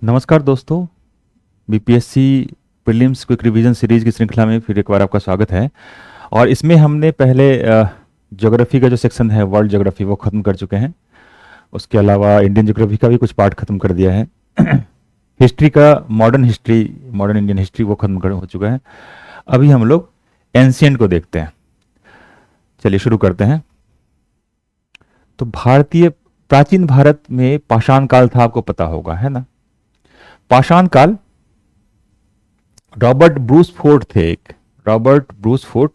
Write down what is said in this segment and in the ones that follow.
नमस्कार दोस्तों। BPSC prelims quick revision series की श्रृंखला में फिर एक बार आपका स्वागत है। और इसमें हमने पहले ज्योग्राफी का जो सेक्शन है, वर्ल्ड ज्योग्राफी, वो ख़त्म कर चुके हैं। उसके अलावा इंडियन ज्योग्राफी का भी कुछ पार्ट ख़त्म कर दिया है। हिस्ट्री का, मॉडर्न इंडियन हिस्ट्री, वो ख़त्म कर हो चुका है। अभी हम लोग एंशियंट को देखते हैं। चलिए शुरू करते हैं। तो प्राचीन भारत में पाषाण काल था, आपको पता होगा, है ना। पाषाण काल, रॉबर्ट ब्रूस फोर्ड थे एक। रॉबर्ट ब्रूस फोर्ड,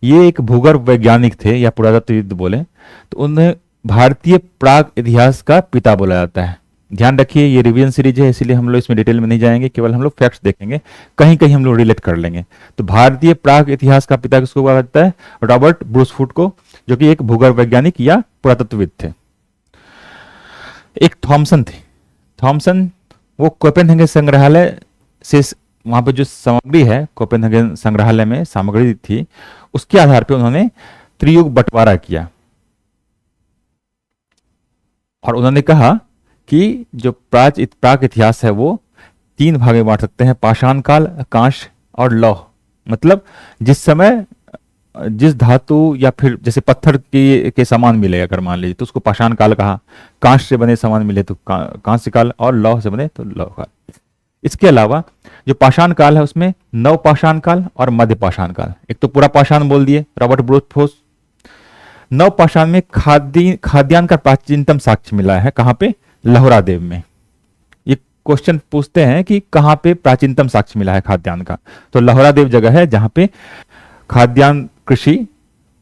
ये एक भूगर्भ वैज्ञानिक थे या पुरातत्वविद बोले तो उन्हें भारतीय प्राग इतिहास का पिता बोला जाता है। ध्यान रखिए, ये रिवीजन सीरीज है, इसीलिए हम लोग इसमें डिटेल में नहीं जाएंगे, केवल हम लोग फैक्ट्स देखेंगे, कहीं कहीं हम लोग रिलेट कर लेंगे। तो भारतीय प्राग इतिहास का पिता किसको कहा जाता है? रॉबर्ट ब्रूस फोर्ड को, जो कि एक भूगर्भ वैज्ञानिक या पुरातत्वविद थे। एक थॉमसन थे। थॉमसन, वो कोपेनहेगन संग्रहालय से, वहां पे जो सामग्री है कोपेनहेगन संग्रहालय में सामग्री थी, उसके आधार पे उन्होंने त्रियुग बंटवारा किया। और उन्होंने कहा कि जो प्राक इतिहास है वो तीन भाग में बांट सकते हैं: पाषाण काल, कांस्य और लौह। मतलब जिस समय जिस धातु या फिर जैसे पत्थर के सामान मिले, अगर मान लीजिए, तो उसको पाषाण काल कहा। कांस्य से बने सामान मिले तो कांस्य काल, और लौह से बने तो लौह काल। इसके अलावा जो पाषाण काल है उसमें नव पाषाण काल और मध्य पाषाण काल। एक तो पूरा पाषाण बोल दिए रॉबर्ट ब्रूस। नव पाषाण में खाद्यान्न का प्राचीनतम साक्ष्य मिला है। कहां पे? लहोरा देव में। ये क्वेश्चन पूछते हैं कि कहां पे प्राचीनतम साक्ष्य मिला है खाद्यान्न का, तो लहोरा देव जगह है जहां पे खाद्यान्न कृषि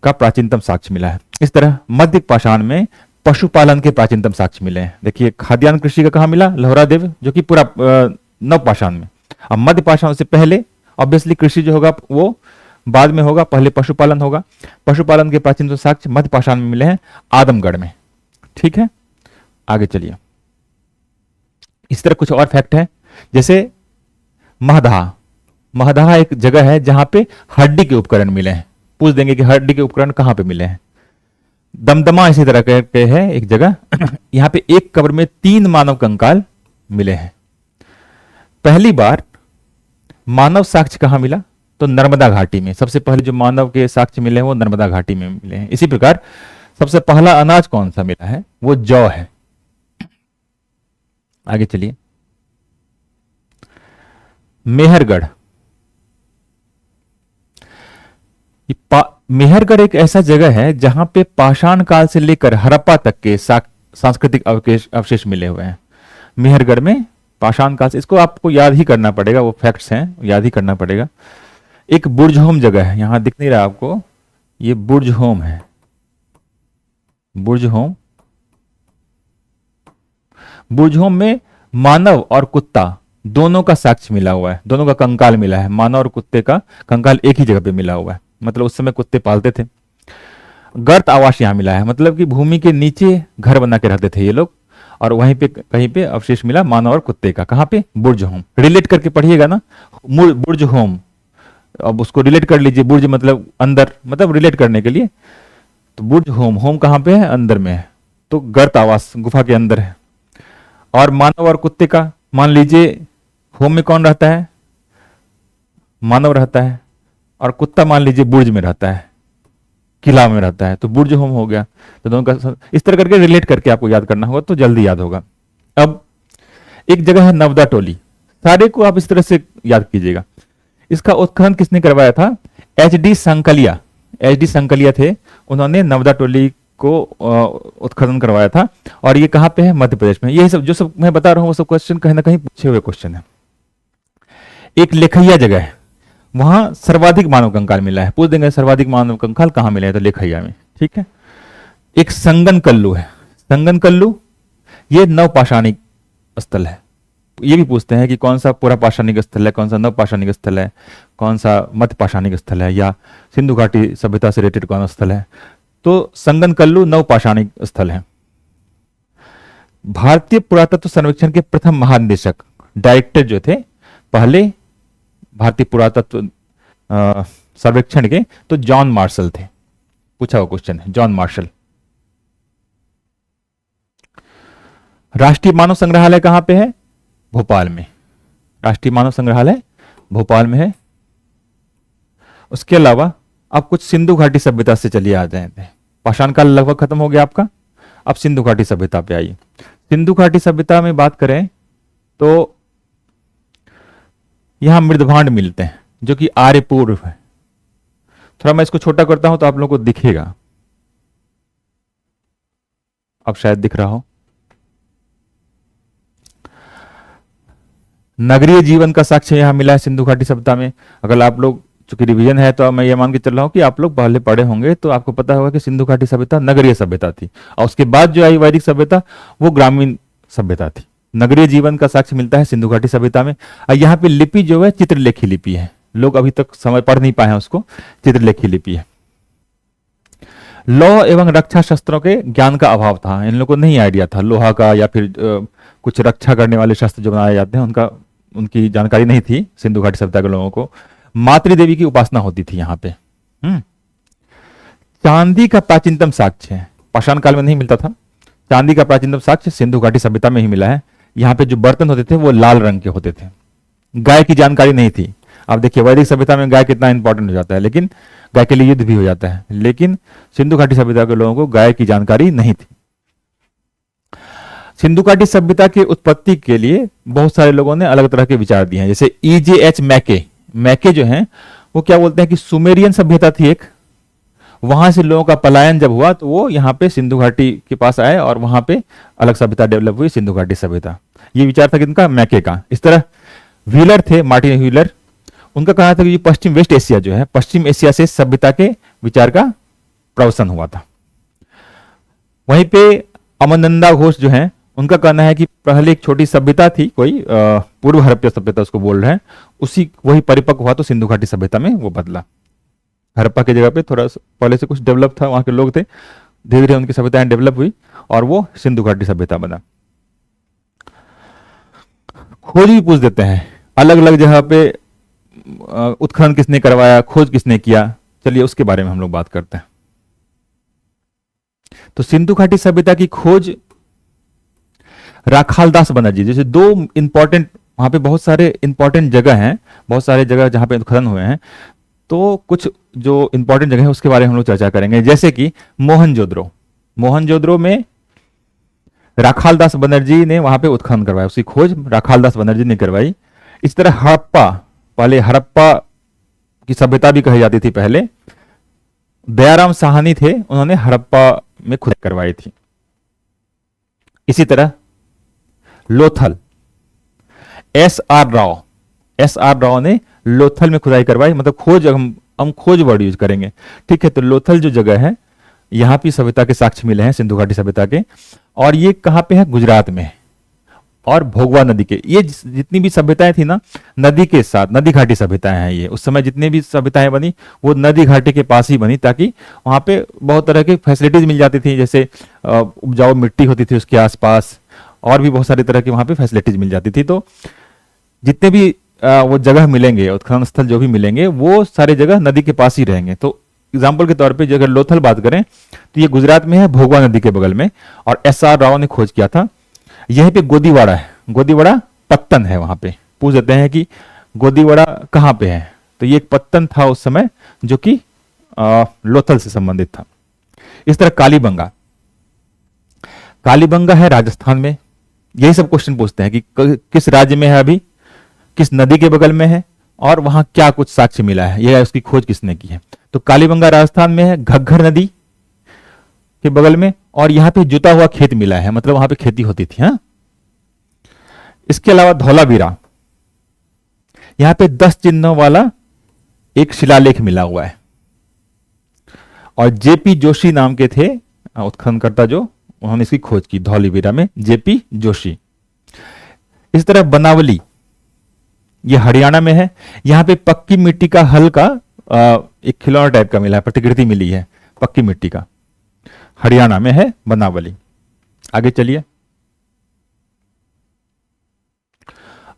का प्राचीनतम साक्ष्य मिला है। इस तरह मध्य पाषाण में पशुपालन के प्राचीनतम साक्ष्य मिले हैं। देखिए, खाद्यान्न कृषि का कहां मिला? लहोरा देव, जो कि पूरा नव पाषाण में। अब मध्य पाषाण से पहले ऑब्वियसली कृषि जो होगा वो बाद में होगा, पहले पशुपालन होगा। पशुपालन के प्राचीनतम साक्ष्य मध्य पाषाण में मिले हैं, आदमगढ़ में। ठीक है, आगे चलिए। इस तरह कुछ और फैक्ट है, जैसे महदहा। महदहा एक जगह है जहां पे हड्डी के उपकरण मिले हैं। पूछ देंगे कि हड्डी के उपकरण कहां पे मिले हैं। दमदमा इसी तरह के है एक जगह। यहां पे एक कब्र में 3 मानव कंकाल मिले हैं। पहली बार मानव साक्ष्य कहां मिला? तो नर्मदा घाटी में। सबसे पहले जो मानव के साक्ष्य मिले हैं वो नर्मदा घाटी में मिले हैं। इसी प्रकार सबसे पहला अनाज कौन सा मिला है? वो जौ है। आगे चलिए। मेहरगढ़। मेहरगढ़ एक ऐसा जगह है जहां पे पाषाण काल से लेकर हड़प्पा तक के सांस्कृतिक अवशेष मिले हुए हैं। मेहरगढ़ में पाषाण काल से, इसको आपको याद ही करना पड़ेगा, वो फैक्ट्स हैं, याद ही करना पड़ेगा। एक बुर्जहोम जगह है, यहां दिख नहीं रहा आपको, ये बुर्जहोम है। बुर्जहोम, बुर्जहोम में मानव और कुत्ता दोनों का साक्ष्य मिला हुआ है, दोनों का कंकाल मिला है। मानव और कुत्ते का कंकाल एक ही जगह पे मिला हुआ है, मतलब उस समय कुत्ते पालते थे। गर्त आवास यहां मिला है, मतलब कि भूमि के नीचे घर बना के रहते थे ये लोग, और वहीं पे कहीं पे अवशेष मिला मानव और कुत्ते का। कहां पे? बुर्ज होम। रिलेट करके पढ़िएगा ना, बुर्ज होम। अब उसको रिलेट कर लीजिए, बुर्ज मतलब अंदर, मतलब रिलेट करने के लिए। तो बुर्ज होम, होम कहां पे है? अंदर में है, तो गर्त आवास गुफा के अंदर है। और मानव और कुत्ते का, मान लीजिए होम में कौन रहता है? मानव रहता है, और कुत्ता मान लीजिए बुर्ज में रहता है, किला में रहता है, तो बुर्ज होम हो गया। तो दोनों का इस तरह करके रिलेट करके आपको याद करना होगा, तो जल्दी याद होगा। अब एक जगह है नवदा टोली, सारे को आप इस तरह से याद कीजिएगा। इसका उत्खनन किसने करवाया था? H D Sankalia. H D Sankalia थे, उन्होंने नवदा टोली को उत्खनन करवाया था। और ये कहां पे है? मध्य प्रदेश में। ये सब जो सब मैं बता रहा हूं वो सब क्वेश्चन कहीं ना कहीं पूछे हुए क्वेश्चन है। एक लेखैया जगह है, वहां सर्वाधिक मानव कंकाल मिला है। पूछ देंगे सर्वाधिक मानव कंकाल कहां मिले हैं, तो लेखैया में। ठीक है। एक संगन कल्लू है। संगन कल्लू ये नवपाषाणिक स्थल है। ये भी पूछते हैं कि कौन सा पूरा पाषाणिक स्थल है, कौन सा नवपाषाणिक स्थल है, कौन सा मध्य पाषाणिक स्थल है, या सिंधु घाटी सभ्यता से रिलेटेड कौन स्थल है। तो संगन कल्लू नवपाषाणिक स्थल है। भारतीय पुरातत्व सर्वेक्षण के प्रथम महानिदेशक, डायरेक्टर जो थे पहले भारतीय पुरातत्व सर्वेक्षण के, तो जॉन मार्शल थे। पूछा हुआ क्वेश्चन है, जॉन मार्शल। राष्ट्रीय मानव संग्रहालय कहां पे है? भोपाल में, राष्ट्रीय मानव संग्रहालय भोपाल में है। उसके अलावा अब कुछ सिंधु घाटी सभ्यता से चलिए आ जाते हैं। पाषाण काल लगभग खत्म हो गया आपका, अब सिंधु घाटी सभ्यता पे आइए। सिंधु घाटी सभ्यता में बात करें तो यहां मृदभांड मिलते हैं जो कि आर्य पूर्व है। थोड़ा मैं इसको छोटा करता हूं तो आप लोगों को दिखेगा, अब शायद दिख रहा हो। नगरीय जीवन का साक्ष्य यहां मिला है सिंधु घाटी सभ्यता में। अगर आप लोग, चूंकि रिवीजन है तो मैं ये मान के चल रहा हूं कि आप लोग पहले पढ़े होंगे, तो आपको पता होगा कि सिंधु घाटी सभ्यता नगरीय सभ्यता थी और उसके बाद जो आई वैदिक सभ्यता वो ग्रामीण सभ्यता थी। नगरीय जीवन का साक्ष्य मिलता है सिंधु घाटी सभ्यता में। और यहाँ पे लिपि जो है चित्रलेखी लिपि है, लोग अभी तक समझ पढ़ नहीं पाए हैं उसको, चित्रलेखी लिपि है। लौह एवं रक्षा शस्त्रों के ज्ञान का अभाव था, इन लोगों को नहीं आइडिया था लोहा का या फिर कुछ रक्षा करने वाले शस्त्र जो बनाए जाते हैं उनकी जानकारी नहीं थी सिंधु घाटी सभ्यता के लोगों को। मातृदेवी की उपासना होती थी यहाँ पे। चांदी का प्राचीनतम साक्ष्य है, पाषाण काल में नहीं मिलता था। चांदी का प्राचीनतम साक्ष्य सिंधु घाटी सभ्यता में ही मिला है। यहाँ पे जो बर्तन होते थे वो लाल रंग के होते थे। गाय की जानकारी नहीं थी। आप देखिए वैदिक सभ्यता में गाय कितना इंपॉर्टेंट हो जाता है, लेकिन गाय के लिए युद्ध भी हो जाता है, लेकिन सिंधु घाटी सभ्यता के लोगों को गाय की जानकारी नहीं थी। सिंधु घाटी सभ्यता की उत्पत्ति के लिए बहुत सारे लोगों ने अलग तरह के विचार दिए हैं, जैसे EJH मैके जो हैं वो क्या बोलते हैं कि सुमेरियन सभ्यता थी एक, वहां से लोगों का पलायन जब हुआ तो वो यहाँ पे सिंधु घाटी के पास आए और वहां पे अलग सभ्यता डेवलप हुई, सिंधु घाटी सभ्यता। ये विचार था किनका? मैके का। इस तरह व्हीलर थे, मार्टिन व्हीलर, उनका कहना था कि पश्चिम वेस्ट एशिया जो है, पश्चिम एशिया से सभ्यता के विचार का प्रवसन हुआ था। वहीं पे अमरनंदा घोष जो है, उनका कहना है कि पहले एक छोटी सभ्यता थी, कोई पूर्व हड़प्पा सभ्यता उसको बोल रहे हैं, वही परिपक्व हुआ तो सिंधु घाटी सभ्यता में वो बदला। हड़प्पा की जगह पे थोड़ा पहले से कुछ डेवलप था, वहां के लोग थे, धीरे धीरे उनकी सभ्यताएं डेवलप हुई और वो सिंधु घाटी सभ्यता बना। खोज भी पूछ देते हैं, अलग अलग जगह पे उत्खनन किसने करवाया, खोज किसने किया, चलिए उसके बारे में हम लोग बात करते हैं। तो सिंधु घाटी सभ्यता की खोज राखालदास बनर्जी, जैसे दो इंपॉर्टेंट, वहां पे बहुत सारे इंपॉर्टेंट जगह हैं, बहुत सारे जगह जहां पे उत्खनन हुए हैं, तो कुछ जो इंपॉर्टेंट जगह है उसके बारे में हम लोग चर्चा करेंगे। जैसे कि मोहनजोदड़ो में राखालदास बनर्जी ने वहां पे उत्खनन करवाया, उसकी खोज राखालदास बनर्जी ने करवाई। इस तरह हड़प्पा, पहले हड़प्पा की सभ्यता भी कही जाती थी पहले, दयाराम साहनी थे, उन्होंने हड़प्पा में खुदाई करवाई थी। इसी तरह लोथल, एस आर राव ने लोथल में खुदाई करवाई, मतलब खोज, हम खोज वर्ड यूज करेंगे, ठीक है। तो लोथल जो जगह है, यहां भी सभ्यता के साक्ष्य मिले हैं सिंधु घाटी सभ्यता के, और ये कहां पे है? गुजरात में। और भोगवा नदी के, ये जितनी भी सभ्यताएं थी ना, नदी के साथ, नदी घाटी सभ्यताएं हैं ये। उस समय जितनी भी सभ्यताएं बनी वो नदी घाटी के पास ही बनी, ताकि वहां पे बहुत तरह की फैसिलिटीज मिल जाती थी, जैसे उपजाऊ मिट्टी होती थी उसके आसपास, और भी बहुत सारी तरह की वहां पे फैसिलिटीज मिल जाती थी। तो जितने भी वो जगह मिलेंगे, उत्खनन स्थल जो भी मिलेंगे, वो सारे जगह नदी के पास ही रहेंगे। तो एग्जाम्पल के तौर पे अगर लोथल बात करें तो ये गुजरात में है, भोगवा नदी के बगल में, और SR राव ने खोज किया था। यहीं पे गोदीवाड़ा है, गोदीवाड़ा पत्तन है, वहां पे पूछ देते हैं कि गोदीवाड़ा कहाँ पे है, तो ये एक पत्तन था उस समय जो कि लोथल से संबंधित था। इस तरह कालीबंगा है राजस्थान में। यही सब क्वेश्चन पूछते हैं कि किस राज्य में है, अभी किस नदी के बगल में है, और वहां क्या कुछ साक्ष्य मिला है, यह उसकी खोज किसने की है। तो कालीबंगा राजस्थान में है, घग्घर नदी के बगल में, और यहां पे जुता हुआ खेत मिला है, मतलब वहां पे खेती होती थी। हाँ, इसके अलावा धौलावीरा, यहां पे 10 चिन्हों वाला एक शिलालेख मिला हुआ है, और JP जोशी नाम के थे उत्खननकर्ता, जो उन्होंने इसकी खोज की धौलावीरा में, JP जोशी। इस तरह बनावली, ये हरियाणा में है, यहां पे पक्की मिट्टी का हल का एक खिलौना टाइप का मिला है, प्रतिकृति मिली है पक्की मिट्टी का, हरियाणा में है बनावली। आगे चलिए,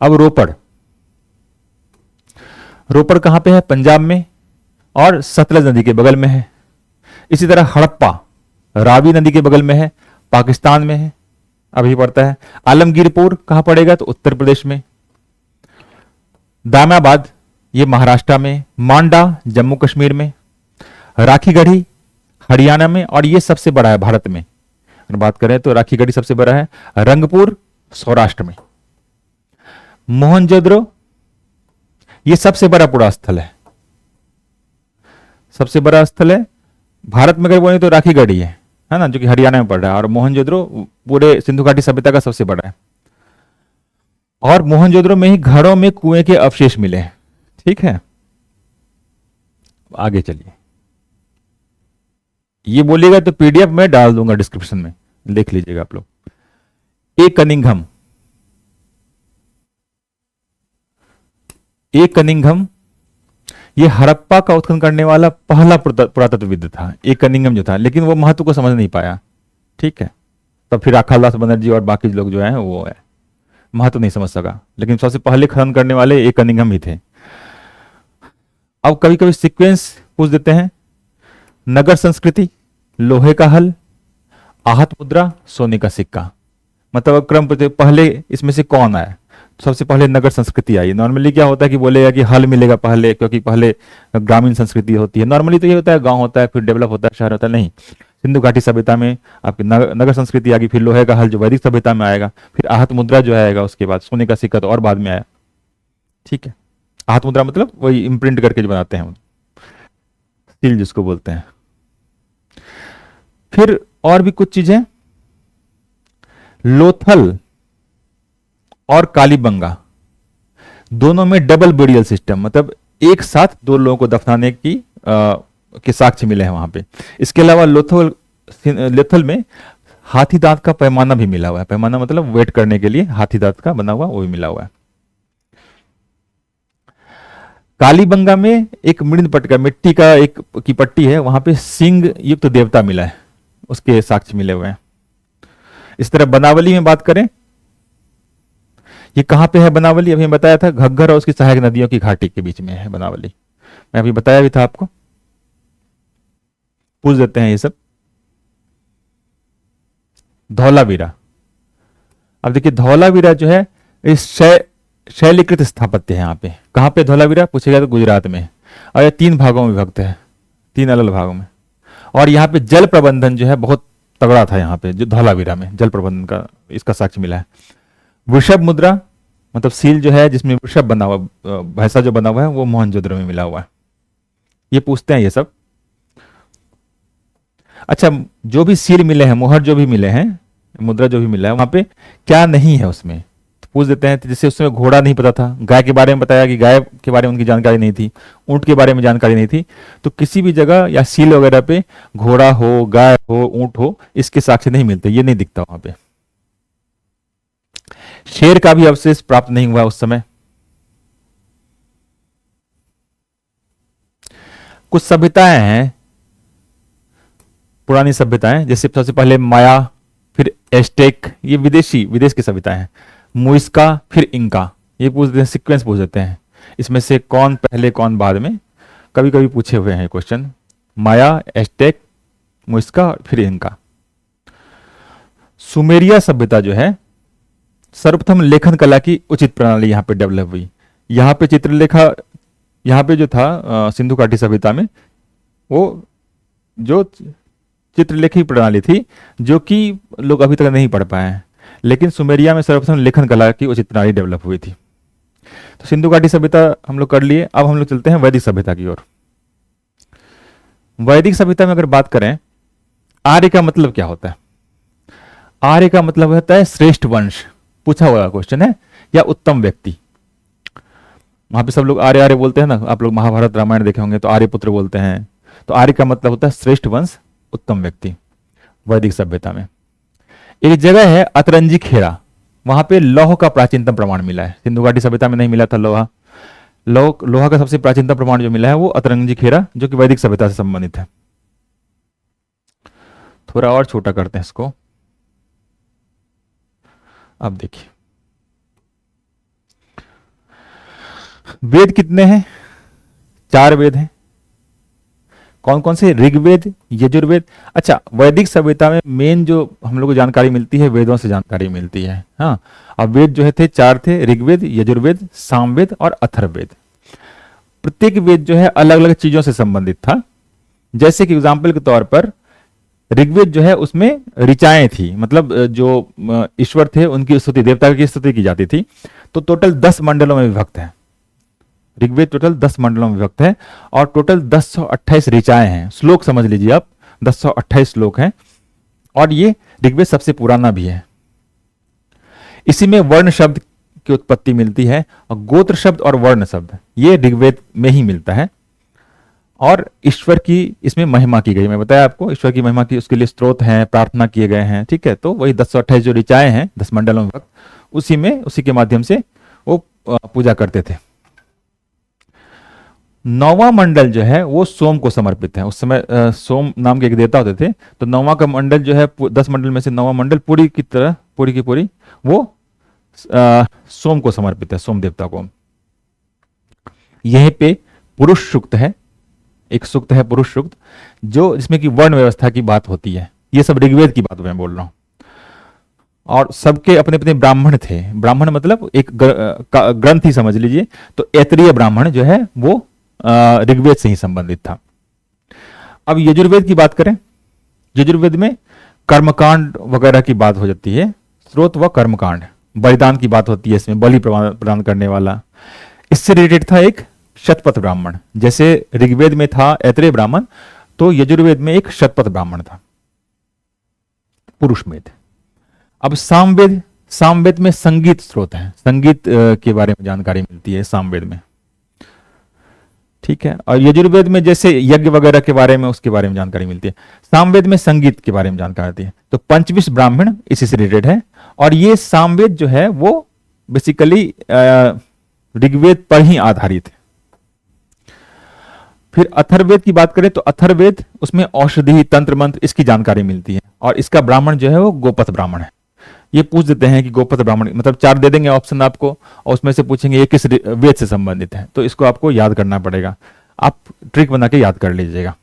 अब रोपड़ कहां पे है? पंजाब में, और सतलज नदी के बगल में है। इसी तरह हड़प्पा रावी नदी के बगल में है, पाकिस्तान में है। अभी पड़ता है। आलमगीरपुर कहाँ पड़ेगा, तो उत्तर प्रदेश में। दामाबाद ये महाराष्ट्र में। मांडा जम्मू कश्मीर में। राखीगढ़ी हरियाणा में, और ये सबसे बड़ा है भारत में। अगर बात करें तो राखीगढ़ी सबसे बड़ा है। रंगपुर सौराष्ट्र में। मोहनजोदड़ो ये सबसे बड़ा पुरा स्थल है, सबसे बड़ा स्थल है भारत में। अगर बोले तो राखीगढ़ी है ना, जो कि हरियाणा में पड़ रहा है। और मोहनजोदड़ो पूरे सिंधु घाटी सभ्यता का सबसे बड़ा है। और मोहनजोदड़ो में ही घरों में कुएं के अवशेष मिले हैं। ठीक है, आगे चलिए। ये बोलिएगा तो पीडीएफ में डाल दूंगा डिस्क्रिप्शन में, देख लीजिएगा आप लोग। ए कनिंघम, ए कनिंघम ये हड़प्पा का उत्खनन करने वाला पहला पुरातत्वविद था, ए कनिंघम जो था, लेकिन वो महत्व को समझ नहीं पाया। ठीक है, तो फिर राखालदास बनर्जी और बाकी लोग जो है वो है महत्व नहीं समझ सका, लेकिन सबसे पहले खनन करने वाले ए कनिंघम ही थे। अब कभी कभी सीक्वेंस पूछ देते हैं। नगर संस्कृति, लोहे का हल, आहत मुद्रा, सोने का सिक्का। मतलब क्रम पहले इसमें से कौन आया, सबसे पहले नगर संस्कृति आई। नॉर्मली क्या होता है कि बोलेगा कि हल मिलेगा पहले, क्योंकि पहले ग्रामीण संस्कृति होती है। नॉर्मली तो ये होता है गांव होता है, फिर डेवलप होता है, शहर होता है। नहीं, सिंधु घाटी सभ्यता में आपकी नगर संस्कृति आ गई, फिर लोहे का हल जो वैदिक सभ्यता में आएगा, फिर आहत मुद्रा जो आएगा, उसके बाद सोने का सिक्का तो और बाद में आया। ठीक है, आहत मुद्रा मतलब वही इम्प्रिंट करके जो बनाते हैं, सील जिसको बोलते हैं। फिर और भी कुछ चीजें, लोथल और कालीबंगा दोनों में डबल बेरियल सिस्टम, मतलब एक साथ दो लोगों को दफनाने के साक्ष्य मिले हैं वहां पे। इसके अलावा लोथल में हाथी दांत का पैमाना भी मिला हुआ है। पैमाना मतलब वेट करने के लिए हाथी दांत का बना हुआ वो भी मिला हुआ है। कालीबंगा में एक मृद पटका मिट्टी का एक की पट्टी है, वहां पे सिंह युक्त देवता मिला है, उसके साक्ष्य मिले हुए हैं। इस तरह बनावली में बात करें, ये कहां पे है बनावली, अभी बताया था घग्गर और उसकी सहायक नदियों की घाटी के बीच में है बनावली। मैं अभी बताया भी था आपको, पूछ देते हैं ये सब। धौलावीरा, अब देखिए धौलावीरा जो है इस शैलीकृत स्थापत्य है यहाँ पे। कहां पे धौलावीरा पूछेगा तो गुजरात में, और ये 3 भागों में विभक्त है, 3 अलग भागों में। और यहाँ पे जल प्रबंधन जो है बहुत तगड़ा था यहाँ पे, जो धौलावीरा में जल प्रबंधन का इसका साक्ष्य मिला है। वृषभ मुद्रा मतलब सील जो है जिसमें वृषभ बना हुआ, भैंसा जो बना हुआ है, वो मोहनजोदड़ो में मिला हुआ है। ये पूछते हैं ये सब। अच्छा, जो भी सील मिले हैं, मोहर जो भी मिले हैं, मुद्रा जो भी मिला है, वहां पे क्या नहीं है उसमें, तो पूछ देते हैं। जैसे उसमें घोड़ा नहीं पता था, गाय के बारे में बताया कि गाय के बारे में उनकी जानकारी नहीं थी, ऊंट के बारे में जानकारी नहीं थी। तो किसी भी जगह या सील वगैरह पे घोड़ा हो, गाय हो, ऊंट हो, इसके साक्ष्य नहीं मिलते, ये नहीं दिखता वहां पे। शेर का भी अवशेष प्राप्त नहीं हुआ उस समय। कुछ सभ्यताएं हैं, पुरानी सभ्यताएं, जैसे सबसे पहले माया, फिर एस्टेक, ये विदेश की सभ्यताएं हैं। मुइस्का, फिर इंका, ये पूछ देते हैं, सीक्वेंस पूछ देते हैं, इसमें से कौन पहले कौन बाद में। कभी कभी पूछे हुए हैं क्वेश्चन, माया, एस्टेक, मुइस्का, फिर इंका। सुमेरिया सभ्यता जो है, सर्वप्रथम लेखन कला की उचित प्रणाली यहाँ पे डेवलप हुई। यहाँ पे चित्रलेखा, यहाँ पे जो था सिंधु घाटी सभ्यता में, वो जो चित्रलेखी प्रणाली थी, जो कि लोग अभी तक नहीं पढ़ पाए हैं, लेकिन सुमेरिया में सर्वप्रथम लेखन कला की उचित प्रणाली डेवलप हुई थी। तो सिंधु घाटी सभ्यता हम लोग कर लिए। अब हम लोग चलते हैं वैदिक सभ्यता की ओर। वैदिक सभ्यता में अगर बात करें, आर्य का मतलब क्या होता है? आर्य का मतलब होता है श्रेष्ठ वंश, पूछा हुआ क्वेश्चन है, या उत्तम व्यक्ति। वहां पे सब लोग आर्य आर्य बोलते हैं ना, आप लोग महाभारत रामायण देखे होंगे तो आर्यपुत्र बोलते हैं। तो आर्य का मतलब होता है श्रेष्ठ वंश, उत्तम व्यक्ति। वैदिक सभ्यता में एक जगह है अतरंजी खेड़ा, वहां पे लौह का प्राचीनतम प्रमाण मिला है। सिंधु घाटी सभ्यता में नहीं मिला था लोहा। लोहा का सबसे प्राचीनतम प्रमाण जो मिला है वो अतरंजी खेड़ा, जो कि वैदिक सभ्यता से संबंधित है। थोड़ा और छोटा करते हैं इसको। अब देखिए, वेद कितने हैं? 4 वेद हैं। कौन कौन से? ऋग्वेद, यजुर्वेद। अच्छा, वैदिक सभ्यता में मेन जो हम लोग को जानकारी मिलती है, वेदों से जानकारी मिलती है। हाँ, अब वेद जो है थे 4 थे, ऋग्वेद, यजुर्वेद, सामवेद और अथर्ववेद। प्रत्येक वेद जो है अलग अलग चीजों से संबंधित था। जैसे कि एग्जाम्पल के तौर पर ऋग्वेद जो है उसमें ऋचाएं थी, मतलब जो ईश्वर थे उनकी स्तुति, देवता की स्तुति की जाती थी। तो टोटल 10 मंडलों में विभक्त है ऋग्वेद, टोटल 10 मंडलों में विभक्त है और टोटल 1028 ऋचाएं हैं। श्लोक समझ लीजिए आप, 1028 श्लोक हैं और ये ऋग्वेद सबसे पुराना भी है। इसी में वर्ण शब्द की उत्पत्ति मिलती है और गोत्र शब्द और वर्ण शब्द ये ऋग्वेद में ही मिलता है। और ईश्वर की इसमें महिमा की गई, मैं बताया आपको ईश्वर की महिमा की, उसके लिए स्तोत्र हैं, प्रार्थना किए गए हैं। ठीक है, तो वही 1028 जो ऋचाएं हैं 10 मंडलों में, उसी के माध्यम से वो पूजा करते थे। 9वां मंडल जो है वो सोम को समर्पित है। उस समय सोम नाम के एक देवता होते थे, तो 9वां का मंडल जो है 10 मंडल में से 9वां मंडल पूरी की पूरी वो सोम को समर्पित है, सोम देवता को। यहीं पे पुरुष सूक्त है, एक सूक्त है पुरुष सूक्त, जो जिसमें कि वर्ण व्यवस्था की बात होती है। ये सब ऋग्वेद की बात मैं बोल रहा हूं। और सबके अपने अपने ब्राह्मण थे। ब्राह्मण मतलब एक ग्रंथ ही समझ लीजिए। तो ऐतरीय ब्राह्मण जो है वो ऋग्वेद से ही संबंधित था। अब यजुर्वेद की बात करें, यजुर्वेद में कर्मकांड वगैरह की बात हो जाती है, स्रोत व कर्मकांड, बलिदान की बात होती है, इसमें बलि प्रदान करने वाला। इससे रिलेटेड था एक शतपथ ब्राह्मण। जैसे ऋग्वेद में था ऐतरेय ब्राह्मण, तो यजुर्वेद में एक शतपथ ब्राह्मण था, पुरुष में थे। अब सामवेद, सामवेद में संगीत स्रोत है, संगीत के बारे में जानकारी मिलती है सामवेद में। ठीक है, और यजुर्वेद में जैसे यज्ञ वगैरह के बारे में, उसके बारे में जानकारी मिलती है। सामवेद में संगीत के बारे में जानकारी आती है। तो पंचविश ब्राह्मण इसी से रिलेटेड है। और ये सामवेद जो है वो बेसिकली ऋग्वेद पर ही आधारित है। फिर अथर्ववेद की बात करें तो अथर्ववेद, उसमें औषधि, तंत्र मंत्र, इसकी जानकारी मिलती है। और इसका ब्राह्मण जो है वो गोपथ ब्राह्मण है। ये पूछ देते हैं कि गोपथ ब्राह्मण, मतलब 4 दे देंगे ऑप्शन आपको, और उसमें से पूछेंगे ये किस वेद से संबंधित है। तो इसको आपको याद करना पड़ेगा, आप ट्रिक बना के याद कर लीजिएगा।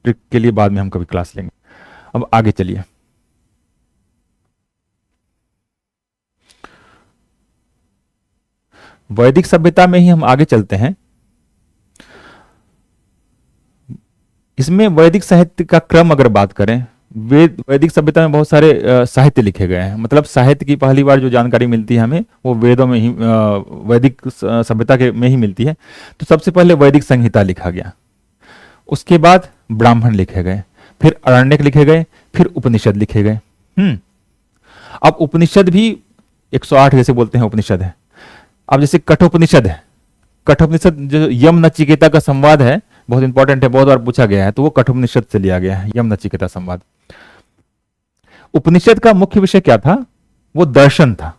ट्रिक के लिए बाद में हम कभी क्लास लेंगे। अब आगे चलिए। वैदिक सभ्यता में ही हम आगे चलते हैं। इसमें वैदिक साहित्य का क्रम अगर बात करें, वैदिक सभ्यता में बहुत सारे साहित्य लिखे गए हैं। मतलब साहित्य की पहली बार जो जानकारी मिलती है हमें वो वेदों में ही, वैदिक सभ्यता के में ही मिलती है। तो सबसे पहले वैदिक संहिता लिखा गया, उसके बाद ब्राह्मण लिखे गए, फिर अरण्यक लिखे गए, फिर उपनिषद लिखे गए। अब उपनिषद भी 108 जैसे बोलते हैं उपनिषद है। अब जैसे कठोपनिषद है, कठोपनिषद जो यम नचिकेता का संवाद है, बहुत इंपॉर्टेंट है, बहुत बार पूछा गया है, तो वो कठोपनिषद से लिया गया है, यम नचिकेता संवाद। उपनिषद का मुख्य विषय क्या था? वो दर्शन था।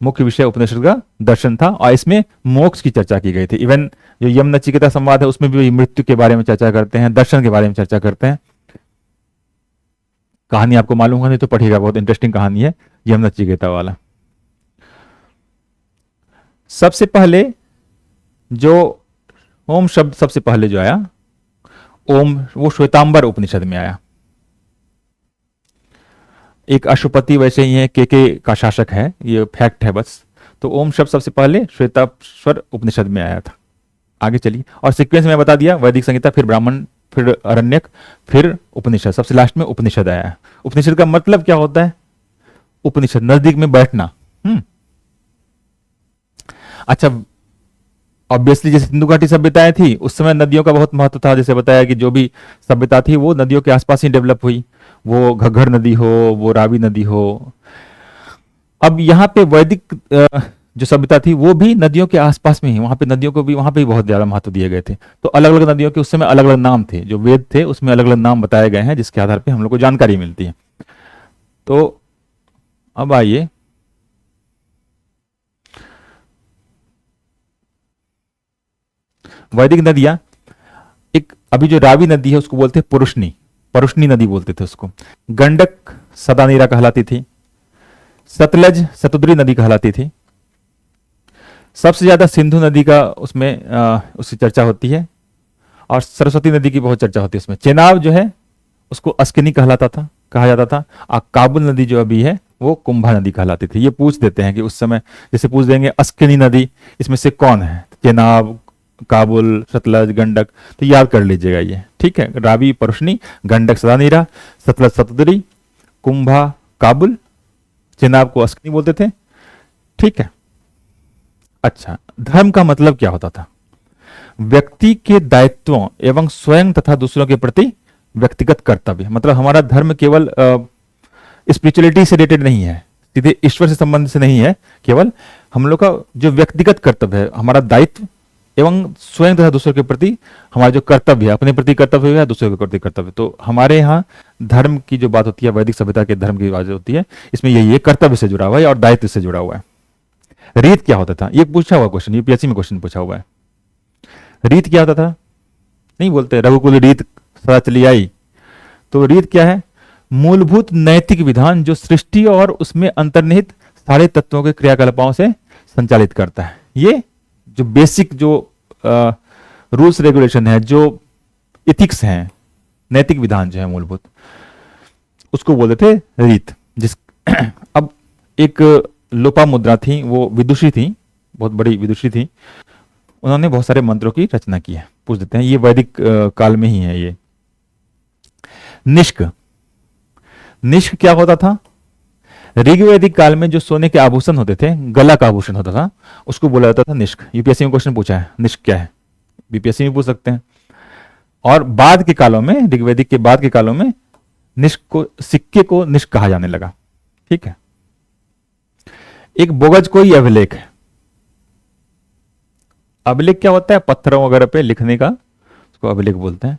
मुख्य विषय उपनिषद का दर्शन था और इसमें मोक्ष की चर्चा की गई थी। इवन जो यम नचिकेता संवाद है उसमें भी मृत्यु के बारे में चर्चा करते हैं, दर्शन के बारे में चर्चा करते हैं। कहानी आपको मालूम होगा, नहीं तो पढ़िएगा, बहुत इंटरेस्टिंग कहानी है यम नचिकेता वाला। सबसे पहले जो ओम शब्द सबसे पहले जो आया, ओम, वो श्वेतांबर उपनिषद में आया। एक अशुपति वैसे ही है, के का शासक है, ये फैक्ट है बस। तो ओम शब्द सबसे पहले श्वेताश्वर उपनिषद में आया था। आगे चलिए, और सीक्वेंस में बता दिया, वैदिक संहिता, फिर ब्राह्मण, फिर अरण्यक, फिर उपनिषद, सबसे लास्ट में उपनिषद आया। उपनिषद का मतलब क्या होता है? उपनिषद, नजदीक में बैठना। अच्छा, ऑब्वियसली जैसे सिंधु घाटी सभ्यताएं थी उस समय नदियों का बहुत महत्व था। जैसे बताया कि जो भी सभ्यता थी वो नदियों के आसपास ही डेवलप हुई, वो घग्घर नदी हो, वो रावी नदी हो। अब यहाँ पे वैदिक जो सभ्यता थी वो भी नदियों के आसपास में ही, वहां पे नदियों को भी, वहां पे भी बहुत ज्यादा महत्व दिए गए थे। तो अलग अलग नदियों के उस समय अलग अलग नाम थे, जो वेद थे उसमें अलग अलग नाम बताए गए हैं, जिसके आधार पर हम लोग को जानकारी मिलती है। तो अब आइए, वैदिक नदियां, एक अभी जो रावी नदी है उसको बोलते हैं पुरुषनी, परुष्णी नदी बोलते थे उसको। गंडक सदानीरा कहलाती थी, सतलज सतुद्री नदी कहलाती थी। सबसे ज्यादा सिंधु नदी का उसमें उसकी चर्चा होती है। और सरस्वती नदी की बहुत चर्चा होती है इसमें। चेनाब जो है उसको अस्किनी कहलाता था, कहा जाता था। और काबुल नदी जो अभी है वो कुंभा नदी कहलाती थी। ये पूछ देते हैं कि उस समय जैसे पूछ देंगे अस्किनी नदी इसमें से कौन है, चेनाब, काबुल, सतलज, गंडक, तो याद कर लीजिएगा ये, ठीक है। रावी परुष्णी, गंडक सदानीरा, सतलज सतुदरी, कुंभा काबुल, चेनाब को अस्किनी बोलते थे, ठीक है। अच्छा, धर्म का मतलब क्या होता था? व्यक्ति के दायित्वों एवं स्वयं तथा दूसरों के प्रति व्यक्तिगत कर्तव्य। मतलब हमारा धर्म केवल स्पिरिचुअलिटी से रिलेटेड नहीं है, सीधे ईश्वर से संबंध से नहीं है, केवल हम लोग का जो व्यक्तिगत कर्तव्य है, हमारा दायित्व एवं स्वयं तथा दूसरों के प्रति हमारा जो कर्तव्य है, अपने प्रति कर्तव्य है, दूसरों के प्रति कर्तव्य। तो हमारे यहाँ धर्म की जो बात होती है, वैदिक सभ्यता के धर्म की बात होती है, इसमें यही है, कर्तव्य से जुड़ा हुआ है और दायित्व से जुड़ा हुआ है। रीत क्या होता था? ये पूछा हुआ क्वेश्चन, यूपीएससी में क्वेश्चन पूछा हुआ है। रीत क्या होता था? नहीं बोलते रघुकुल रीत सदा चली आई। तो रीत क्या है? मूलभूत नैतिक विधान जो सृष्टि और उसमें अंतर्निहित सारे तत्वों के क्रियाकलापों से संचालित करता है। ये जो बेसिक जो रूल्स रेगुलेशन है, जो इथिक्स हैं, नैतिक विधान जो है मूलभूत, उसको बोलते थे रीत। जिस अब एक लोपामुद्रा थी, वो विदुषी थी, बहुत बड़ी विदुषी थी, उन्होंने बहुत सारे मंत्रों की रचना की है। पूछ देते हैं, ये वैदिक काल में ही है। ये निष्क, निष्क क्या होता था? ऋग्वैदिक काल में जो सोने के आभूषण होते थे, गला का आभूषण होता था, उसको बोला जाता था निष्क। यूपीएससी में क्वेश्चन पूछा है, निष्क क्या है, बीपीएससी में पूछ सकते हैं। और बाद के कालों में, ऋग्वैदिक के बाद के कालों में निष्क को, सिक्के को निष्क कहा जाने लगा, ठीक है। एक बोगज कोई अभिलेख है। अभिलेख क्या होता है? पत्थरों वगैरह पे लिखने का, उसको अभिलेख बोलते हैं।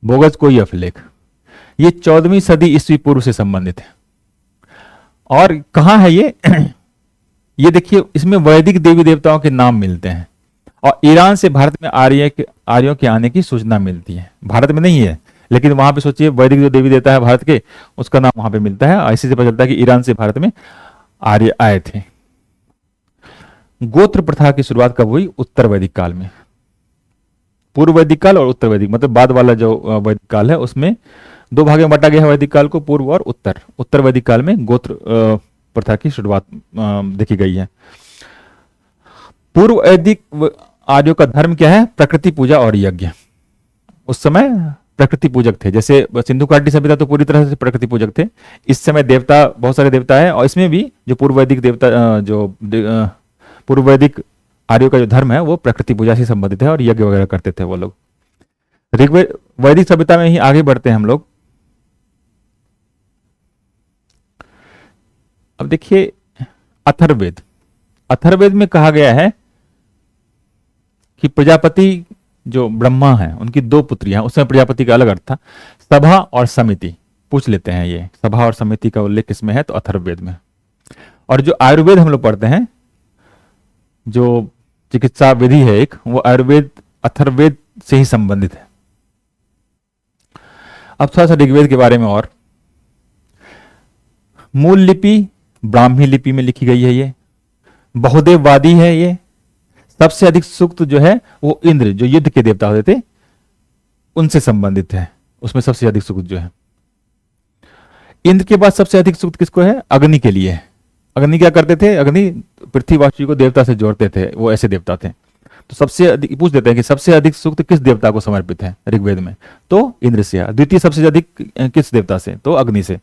बोगज कोई अभिलेख, ये 14वीं सदी ईस्वी पूर्व से संबंधित है। और कहां है ये? ये देखिए, इसमें वैदिक देवी देवताओं के नाम मिलते हैं और ईरान से भारत में आर्यों के आने की सूचना मिलती है। भारत में नहीं है, लेकिन वहां पे सोचिए वैदिक जो देवी देवता है भारत के, उसका नाम वहां पे मिलता है। ऐसे से पता चलता है कि ईरान से भारत में आर्य आए थे। गोत्र प्रथा की शुरुआत कब हुई? उत्तर वैदिक काल में। पूर्व वैदिक काल और उत्तर वैदिक, मतलब बाद वाला जो वैदिक काल है, उसमें दो भागों में बांटा गया है वैदिक काल को, पूर्व और उत्तर। उत्तर वैदिक काल में गोत्र प्रथा की शुरुआत देखी गई है। पूर्व वैदिक आर्यों का धर्म क्या है? प्रकृति पूजा और यज्ञ। उस समय प्रकृति पूजक थे। जैसे सिंधु घाटी सभ्यता तो पूरी तरह से प्रकृति पूजक थे। इस समय देवता, बहुत सारे देवता है, और इसमें भी जो पूर्व वैदिक देवता, जो पूर्व वैदिक आर्यों का जो धर्म है वो प्रकृति पूजा से संबंधित है और यज्ञ वगैरह करते थे वो लोग। वैदिक सभ्यता में ही आगे बढ़ते हैं हम लोग। अब देखिए अथर्ववेद। अथर्ववेद में कहा गया है कि प्रजापति जो ब्रह्मा है, उनकी दो पुत्रियां, उसमें प्रजापति का अलग अर्थ था। सभा और समिति पूछ लेते हैं, ये सभा और समिति का उल्लेख किसमें है? तो अथर्ववेद में। और जो आयुर्वेद हम लोग पढ़ते हैं, जो चिकित्सा विधि है एक, वो आयुर्वेद अथर्ववेद से ही संबंधित है। अब थोड़ा सा ऋग्वेद के बारे में और। मूल लिपि ब्राह्मी लिपि में लिखी गई है। ये बहुदेववादी है। ये सबसे अधिक सूक्त जो है वो इंद्र, जो युद्ध के देवता होते थे, उनसे संबंधित है। उसमें सबसे अधिक सूक्त जो है, इंद्र के बाद सबसे अधिक सूक्त किसको है? अग्नि के लिए है। अग्नि क्या करते थे? अग्नि पृथ्वीवासी को देवता से जोड़ते थे, वो ऐसे देवता थे। तो सबसे अधिक पूछ देते हैं कि सबसे अधिक सूक्त किस देवता को समर्पित है ऋग्वेद में? तो इंद्र से। द्वितीय सबसे अधिक किस देवता से? तो अग्नि से।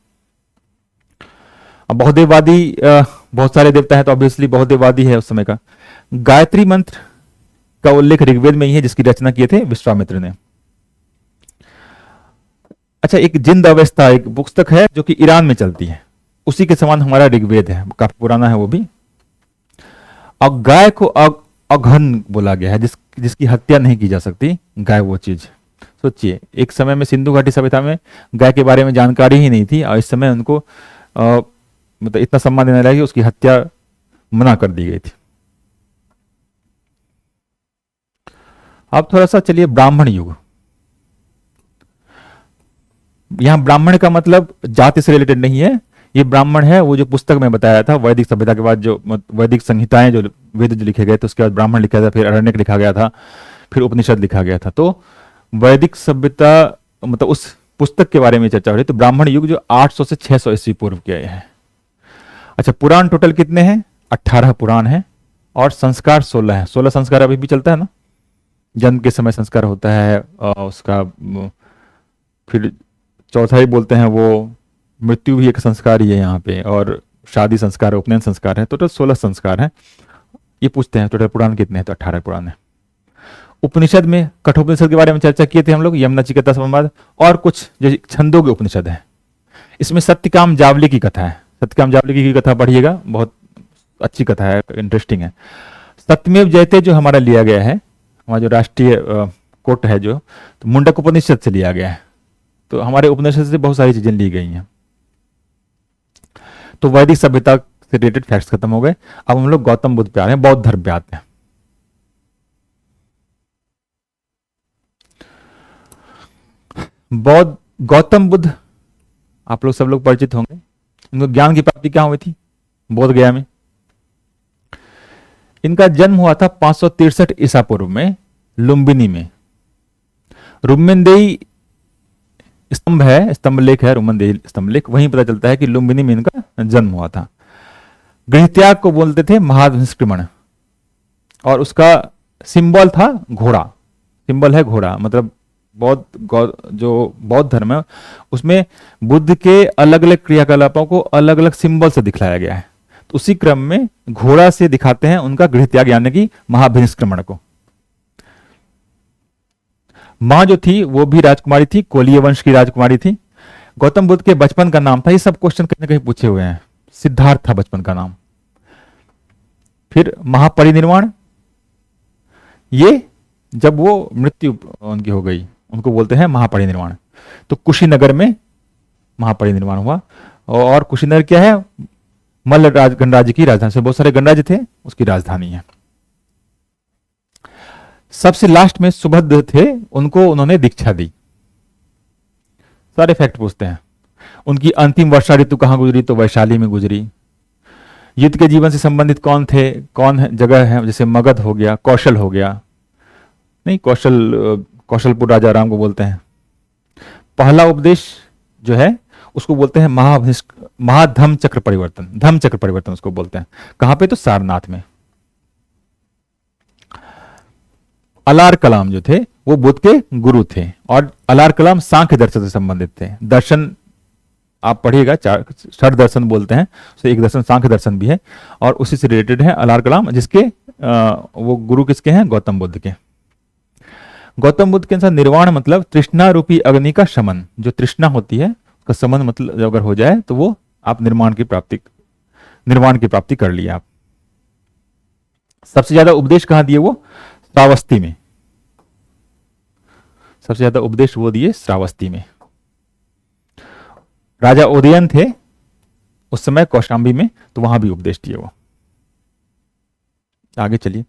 अब बहुदेववादी बहुत सारे देवता है, तो ऑब्वियसली बहुदेववादी है उस समय का। गायत्री मंत्र का उल्लेख ऋग्वेद में ही है, जिसकी रचना किए थे विश्वामित्र ने। अच्छा, एक जिंद अवस्था एक पुस्तक है जो कि ईरान में चलती है, उसी के समान हमारा ऋग्वेद है, काफी पुराना है वो भी। और गाय को अघन बोला गया है, जिसकी हत्या नहीं की जा सकती। गाय वो चीज, सोचिए एक समय में सिंधु घाटी सभ्यता में गाय के बारे में जानकारी ही नहीं थी, और इस समय उनको मतलब इतना सम्मान देने लगा कि उसकी हत्या मना कर दी गई थी। अब थोड़ा सा चलिए ब्राह्मण युग। यहां ब्राह्मण का मतलब जाति से रिलेटेड नहीं है। ये ब्राह्मण है वो जो पुस्तक में बताया था, वैदिक सभ्यता के बाद जो वैदिक संहिताएं, जो वेद जो लिखे गए थे, उसके बाद ब्राह्मण लिखा था, फिर अरण्यक लिखा गया था, फिर उपनिषद लिखा गया था। तो वैदिक सभ्यता मतलब उस पुस्तक के बारे में चर्चा हो रही है। तो ब्राह्मण युग जो 800 से 600 ईस्वी पूर्व के है। अच्छा, पुराण टोटल कितने हैं? 18 पुराण हैं और संस्कार 16 है। 16 संस्कार अभी भी चलता है ना। जन्म के समय संस्कार होता है, उसका फिर चौथा ही बोलते हैं वो, मृत्यु भी एक संस्कार ही है यहाँ पे, और शादी संस्कार है, उपनयन संस्कार है। टोटल 16 संस्कार हैं। ये पूछते हैं टोटल पुराण कितने हैं, तो 18 पुराण है। उपनिषद में कठोपनिषद के बारे में चर्चा किए थे हम लोग, यम नचिकेता संवाद, और कुछ जैसे छंदों के उपनिषद है। इसमें सत्यकाम जावली की कथा है। सत्यकाम जावली की कथा पढ़िएगा, बहुत अच्छी कथा है, इंटरेस्टिंग है। सत्यमेव जयते जो हमारा लिया गया है, हमारा जो राष्ट्रीय कोट है जो, तो मुंडक उपनिषद से लिया गया है। तो हमारे उपनिषद से बहुत सारी चीजें ली गई हैं। तो वैदिक सभ्यता से रिलेटेड फैक्ट्स खत्म हो गए। अब हम लोग गौतम बुद्ध पे आ रहे हैं, बौद्ध धर्म पे आते हैं। बौद्ध गौतम बुद्ध आप लोग सब लोग परिचित होंगे। इनको ज्ञान की प्राप्ति क्या हुई थी? बोध गया में। इनका जन्म हुआ था 563 ईसा पूर्व में, लुम्बिनी में। रुम्मनदेही स्तंभ है, स्तंभ लेख है, रुम्मनदेही स्तंभ लेख, वहीं पता चलता है कि लुम्बिनी में इनका जन्म हुआ था। गृहत्याग को बोलते थे महानिष्क्रमण, और उसका सिंबल था घोड़ा। सिंबल है घोड़ा, मतलब जो बौद्ध धर्म है उसमें बुद्ध के अलग अलग क्रियाकलापों को अलग अलग सिंबल से दिखलाया गया है। तो उसी क्रम में घोड़ा से दिखाते हैं उनका गृहत्याग यानी कि महाभिनिष्क्रमण को। मां जो थी वो भी राजकुमारी थी, कोलीय वंश की राजकुमारी थी। गौतम बुद्ध के बचपन का नाम था, ये सब क्वेश्चन कहीं ना कहीं पूछे हुए हैं, सिद्धार्थ था बचपन का नाम। फिर महापरिनिर्वाण, ये जब वो मृत्यु उनकी हो गई उनको बोलते हैं महापरिनिर्वाण। तो कुशीनगर में महापरिनिर्वाण हुआ। और कुशीनगर क्या है? मल्ल गणराज्य की राजधानी से, बहुत सारे गणराज्य थे, उसकी राजधानी है। सबसे लास्ट में सुभद्र थे, उनको उन्होंने दीक्षा दी। सारे फैक्ट पूछते हैं। उनकी अंतिम वर्षा ऋतु कहां गुजरी? तो वैशाली में गुजरी। युद्ध के जीवन से संबंधित कौन थे? कौन जगह है? जैसे मगध हो गया, कौशल हो गया, नहीं कौशलपुर राजा राम को बोलते हैं। पहला उपदेश जो है उसको बोलते हैं महाधम चक्र परिवर्तन, धम चक्र परिवर्तन उसको बोलते हैं। कहां पे? तो सारनाथ में। अलार कलाम जो थे वो बुद्ध के गुरु थे, और अलार कलाम सांख्य दर्शन से संबंधित थे। दर्शन आप पढ़िएगा, चार षड दर्शन बोलते हैं, तो एक दर्शन सांख्य दर्शन भी है, और उसी से रिलेटेड है अलार कलाम, जिसके वो गुरु किसके हैं? गौतम बुद्ध के। गौतम बुद्ध के अनुसार निर्वाण मतलब तृष्णा रूपी अग्नि का शमन। जो तृष्णा होती है उसका शमन मतलब अगर हो जाए तो वो आप निर्वाण की प्राप्ति कर लिया आप। सबसे ज्यादा उपदेश कहां दिए? वो श्रावस्ती में। सबसे ज्यादा उपदेश वो दिए श्रावस्ती में। राजा उदयन थे उस समय कौशाम्बी में, तो वहां भी उपदेश दिए वो। आगे चलिए।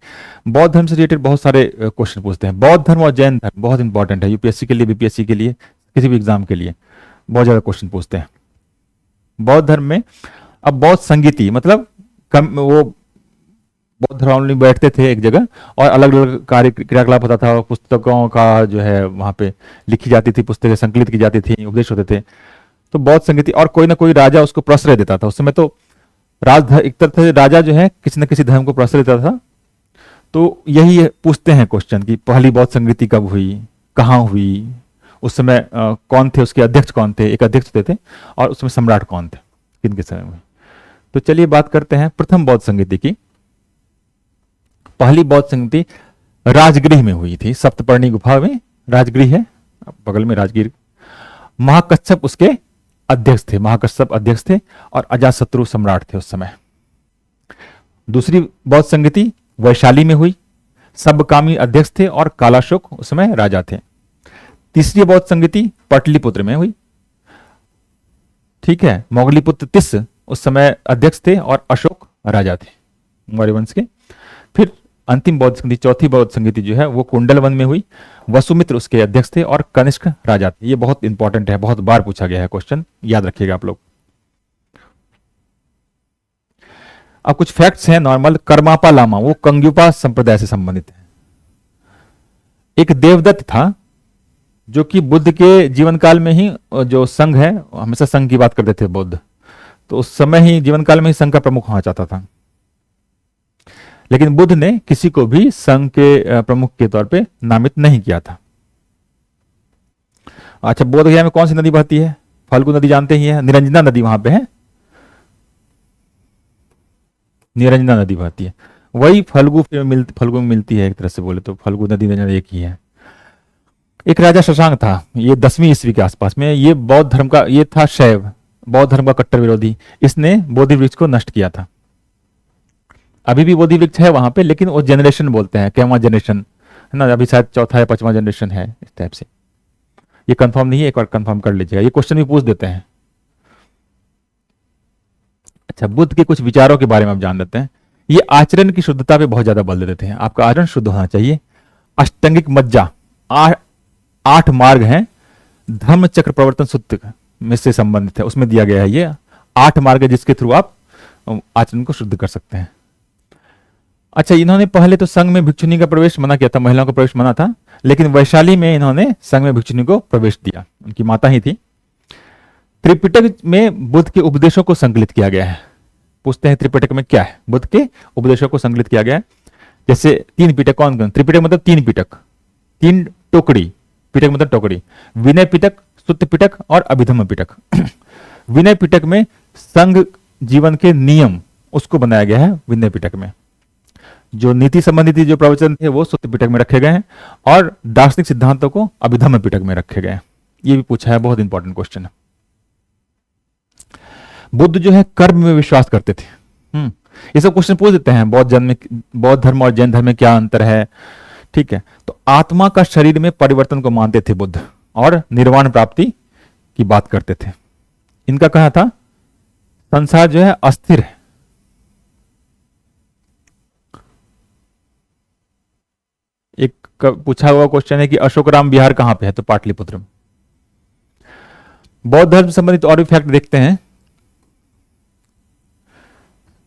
बौद्ध धर्म से रिलेटेड बहुत सारे क्वेश्चन पूछते हैं। बौद्ध धर्म और जैन धर्म बहुत इंपॉर्टेंट है, यूपीएससी के लिए, बीपीएससी के लिए, किसी भी एग्जाम के लिए बहुत ज्यादा क्वेश्चन पूछते हैं। बौद्ध धर्म में अब बौद्ध संगीति मतलब वो बौद्ध धर्मावलंबी बैठते थे एक जगह और अलग अलग कार्य क्रियाकलाप होता था। पुस्तकों का जो है वहां पे लिखी जाती थी, पुस्तकें संकलित की जाती थी, उपदेश होते थे। तो बौद्ध संगीति, और कोई ना कोई राजा उसको प्रश्रय देता था। उस समय तो एक तरह से राजा जो है किसी न किसी धर्म को प्रश्रय देता था। तो यही पूछते हैं क्वेश्चन कि पहली बौद्ध संगीति कब हुई, कहाँ हुई, उस समय कौन थे, उसके अध्यक्ष कौन थे, एक अध्यक्ष होते थे, और उसमें सम्राट कौन थे, किनके समय में। तो चलिए बात करते हैं प्रथम बौद्ध संगीति की। पहली बौद्ध संगीति राजगृह में हुई थी, सप्तपर्णी गुफा में राजगृह है, बगल में राजगीर। महाकच्छप उसके अध्यक्ष थे, महाकच्छप अध्यक्ष थे, और अजातशत्रु सम्राट थे उस समय। दूसरी बौद्ध संगीति वैशाली में हुई, सबकामी अध्यक्ष थे और कालाशोक उस समय राजा थे। तीसरी बौद्ध संगीति पाटलिपुत्र में हुई, ठीक है। मोगलीपुत्र तिस उस समय अध्यक्ष थे और अशोक राजा थे मौर्य वंश के। फिर अंतिम बौद्ध संगीति, चौथी बौद्ध संगीति जो है वो कुंडलवन में हुई, वसुमित्र उसके अध्यक्ष थे और कनिष्क राजा थे। ये बहुत इंपॉर्टेंट है, बहुत बार पूछा गया है क्वेश्चन, याद रखिएगा आप लोग। अब कुछ फैक्ट्स हैं नॉर्मल। कर्मापा लामा वो कंग्युपा संप्रदाय से संबंधित है। एक देवदत्त था जो कि बुद्ध के जीवन काल में ही, जो संघ है, हमेशा संघ की बात करते थे बुद्ध, तो उस समय ही जीवन काल में ही संघ का प्रमुख होना चाहता था। लेकिन बुद्ध ने किसी को भी संघ के प्रमुख के तौर पे नामित नहीं किया था। अच्छा, बोध गया में कौन सी नदी बहती है? फल्गु नदी जानते ही है, निरंजना नदी वहां पे है, निरंजना नदी बहती है, वही फल्गु फल्गु में मिलती है, एक तरह से बोले तो फल्गु नदी निरंजना एक ही है। एक राजा शशांक था, ये 10वीं ईस्वी के आसपास में, ये बौद्ध धर्म का, ये था शैव, बौद्ध धर्म का कट्टर विरोधी। इसने बोधि वृक्ष को नष्ट किया था। अभी भी बोधि वृक्ष है वहां पे, लेकिन वो जनरेशन बोलते हैं, कैवा जनरेशन है ना, अभी शायद चौथा या पांचवा जनरेशन है इस टाइप से। ये कंफर्म नहीं है, एक बार कंफर्म कर लीजिएगा, ये क्वेश्चन भी पूछ देते हैं। अच्छा, बुद्ध के कुछ विचारों के बारे में आप जान लेते हैं। ये आचरण की शुद्धता पे बहुत ज्यादा बल देते थे, आपका आचरण शुद्ध होना चाहिए। अष्टांगिक मज्जा, 8 मार्ग हैं, धर्म चक्र प्रवर्तन सूत्र में से संबंधित है, उसमें दिया गया है ये 8 मार्ग है जिसके थ्रू आप आचरण को शुद्ध कर सकते हैं। अच्छा, इन्होंने पहले तो संघ में भिक्षुनी का प्रवेश मना किया था, महिलाओं का प्रवेश मना था, लेकिन वैशाली में इन्होंने संघ में भिक्षुनी को प्रवेश दिया, उनकी माता ही थी। त्रिपिटक में बुद्ध के उपदेशों को संकलित किया गया है। पूछते हैं त्रिपिटक में क्या है? बुद्ध के उपदेशों को संकलित किया गया है। जैसे 3 पिटक, कौन कौन? त्रिपिटक मतलब 3 पिटक, 3 टोकरी, पिटक मतलब टोकरी, विनय पिटक, सुत्त पिटक और अभिधम्म पिटक। विनय पिटक में संघ जीवन के नियम उसको बनाया गया है विनय पिटक में। जो नीति संबंधी जो प्रवचन थे वो सुत्त पिटक में रखे गए हैं, और दार्शनिक सिद्धांतों को अभिधम्म पिटक में रखे गए हैं। ये भी पूछा है, बहुत इंपॉर्टेंट क्वेश्चन है। बुद्ध जो है कर्म में विश्वास करते थे। ये सब क्वेश्चन पूछ देते हैं, बौद्ध धर्म और जैन धर्म में क्या अंतर है, ठीक है। तो आत्मा का शरीर में परिवर्तन को मानते थे बुद्ध, और निर्वाण प्राप्ति की बात करते थे। इनका कहना था संसार जो है अस्थिर है। एक पूछा हुआ क्वेश्चन है कि अशोकराम विहार कहां पे है, तो पाटलिपुत्र में। बौद्ध धर्म संबंधित और भी फैक्ट देखते हैं।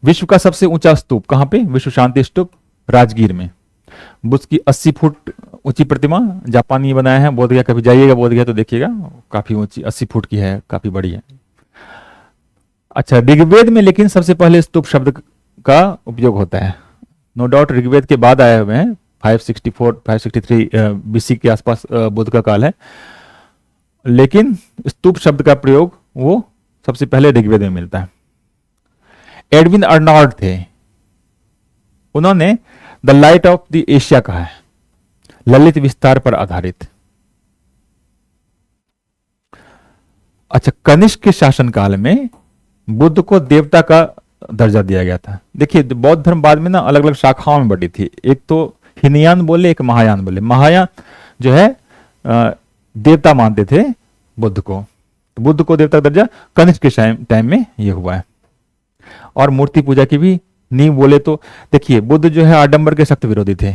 विश्व का सबसे ऊंचा स्तूप कहां पे? विश्व शांति स्तूप राजगीर में। बुद्ध की 80 फुट ऊंची प्रतिमा जापानी बनाया है। बोध गया, कभी जाइएगा बोध गया तो देखिएगा, काफी ऊंची 80 फुट की है, काफी बड़ी है। अच्छा, ऋग्वेद में लेकिन सबसे पहले स्तूप शब्द का उपयोग होता है। नो डाउट ऋग्वेद के बाद आए हुए हैं, 563 बीसी के आसपास बुद्ध का काल है, लेकिन स्तूप शब्द का प्रयोग वो सबसे पहले ऋग्वेद में मिलता है। एडविन अर्नॉल्ड थे, उन्होंने the light of the Asia कहा है, ललित विस्तार पर आधारित। अच्छा, कनिष्क के शासनकाल में बुद्ध को देवता का दर्जा दिया गया था। देखिए, बौद्ध धर्म बाद में ना अलग अलग शाखाओं में बढ़ी थी। एक तो हीनयान बोले, एक महायान बोले। महायान जो है देवता मानते थे बुद्ध को, तो बुद्ध को देवता का दर्जा कनिष्क के टाइम में यह हुआ है। और मूर्ति पूजा की भी नींव बोले तो देखिए, बुद्ध जो है आडंबर के सख्त विरोधी थे,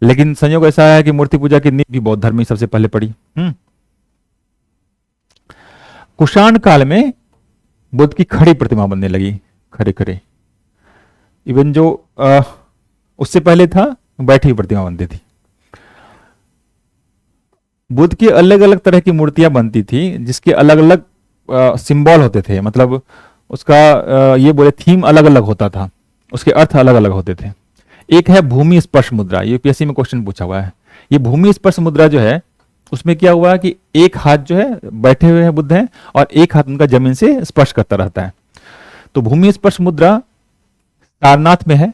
लेकिन संयोग ऐसा है कि मूर्ति पूजा की नींव भी बौद्ध धर्म में सबसे पहले पड़ी। कुषाण काल में बुद्ध की खड़ी प्रतिमा बनने लगी, खड़े खड़े। इवन जो उससे पहले था बैठी हुई प्रतिमा बनती थी। बुद्ध की अलग अलग तरह की मूर्तियां बनती थी, जिसके अलग अलग सिंबल होते थे, मतलब उसका ये बोले थीम अलग अलग होता था, उसके अर्थ अलग अलग होते थे। एक है भूमि स्पर्श मुद्रा, यूपीएससी में क्वेश्चन पूछा हुआ है। ये भूमि स्पर्श मुद्रा जो है, उसमें क्या हुआ कि एक हाथ जो है बैठे हुए हैं बुद्ध हैं, और एक हाथ उनका जमीन से स्पर्श करता रहता है। तो भूमि स्पर्श मुद्रा सारनाथ में है,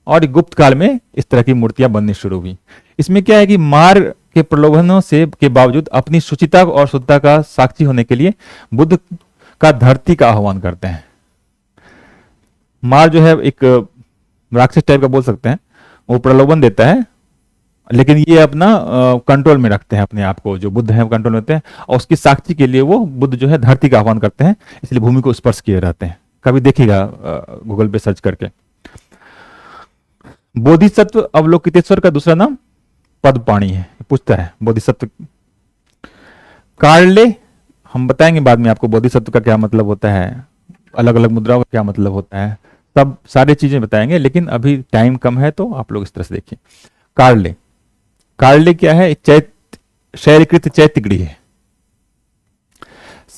और गुप्त काल में इस तरह की मूर्तियां बननी शुरू हुई। इसमें क्या है कि मार के प्रलोभनों से के बावजूद अपनी शुचिता और शुद्धता का साक्षी होने के लिए बुद्ध का धरती का आह्वान करते हैं। मार जो है एक राक्षस टाइप का बोल सकते हैं, वो प्रलोभन देता है, लेकिन ये अपना कंट्रोल में रखते हैं अपने आप को, जो बुद्ध हैं कंट्रोल में रहते हैं, और उसकी साक्षी के लिए वो बुद्ध जो है धरती का आह्वान करते हैं, इसलिए भूमि को स्पर्श किए रहते हैं। कभी देखिएगा गूगल पे सर्च करके। बोधिसत्व अवलोकितेश्वर का दूसरा नाम पद्मपाणि है, पूछता है बोधिसत्व। कार्ले हम बताएंगे बाद में आपको बोधिसत्व का क्या मतलब होता है, अलग अलग मुद्राओं का क्या मतलब होता है, सब सारी चीजें बताएंगे, लेकिन अभी टाइम कम है तो आप लोग इस तरह से देखिए। कार्ले कार्ले क्या है? शैलकृत चैत्यगृह है,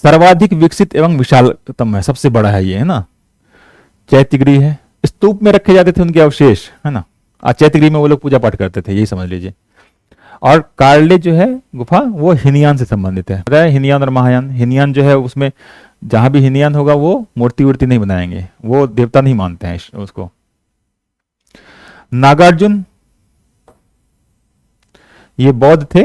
सर्वाधिक विकसित एवं विशालतम है, सबसे बड़ा है ये, है ना। चैत्यगृह है, स्तूप में रखे जाते थे उनके अवशेष, है ना। चैत्यगृह में वो लोग पूजा पाठ करते थे, यही समझ लीजिए। और कार्ले जो है गुफा, वो हिनयान से संबंधित है। पता है हिनयान और महायान? हिनयान जो है उसमें जहां भी हिनयान होगा वो मूर्ति वूर्ति नहीं बनाएंगे, वो देवता नहीं मानते हैं उसको। नागार्जुन ये बौद्ध थे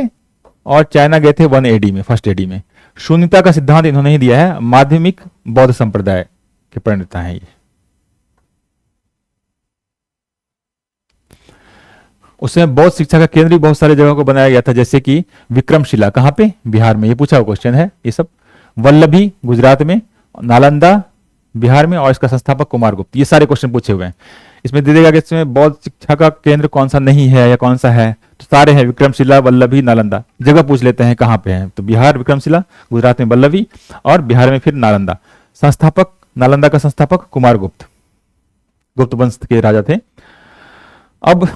और चाइना गए थे 1 एडी में, फर्स्ट एडी में। शून्यता का सिद्धांत इन्होंने ही दिया है, माध्यमिक बौद्ध संप्रदाय के प्रणेता हैं ये। उसमें बौद्ध शिक्षा का केंद्र भी बहुत सारी जगहों को बनाया गया था, जैसे कि विक्रमशिला, कहां पे? बिहार में, ये पूछा हुआ क्वेश्चन है ये सब। वल्लभी गुजरात में, नालंदा बिहार में, और इसका संस्थापक कुमारगुप्त। ये सारे क्वेश्चन पूछे हुए हैं। इसमें दे देगा कि इसमें बौद्ध शिक्षा का केंद्र कौन सा नहीं है या कौन सा है, तो सारे हैं, विक्रमशिला, वल्लभी, नालंदा। जगह पूछ लेते हैं कहां पे है, तो बिहार विक्रमशिला, गुजरात में वल्लभी, और बिहार में फिर नालंदा। संस्थापक, नालंदा का संस्थापक कुमारगुप्त, गुप्त वंश के राजा थे। अब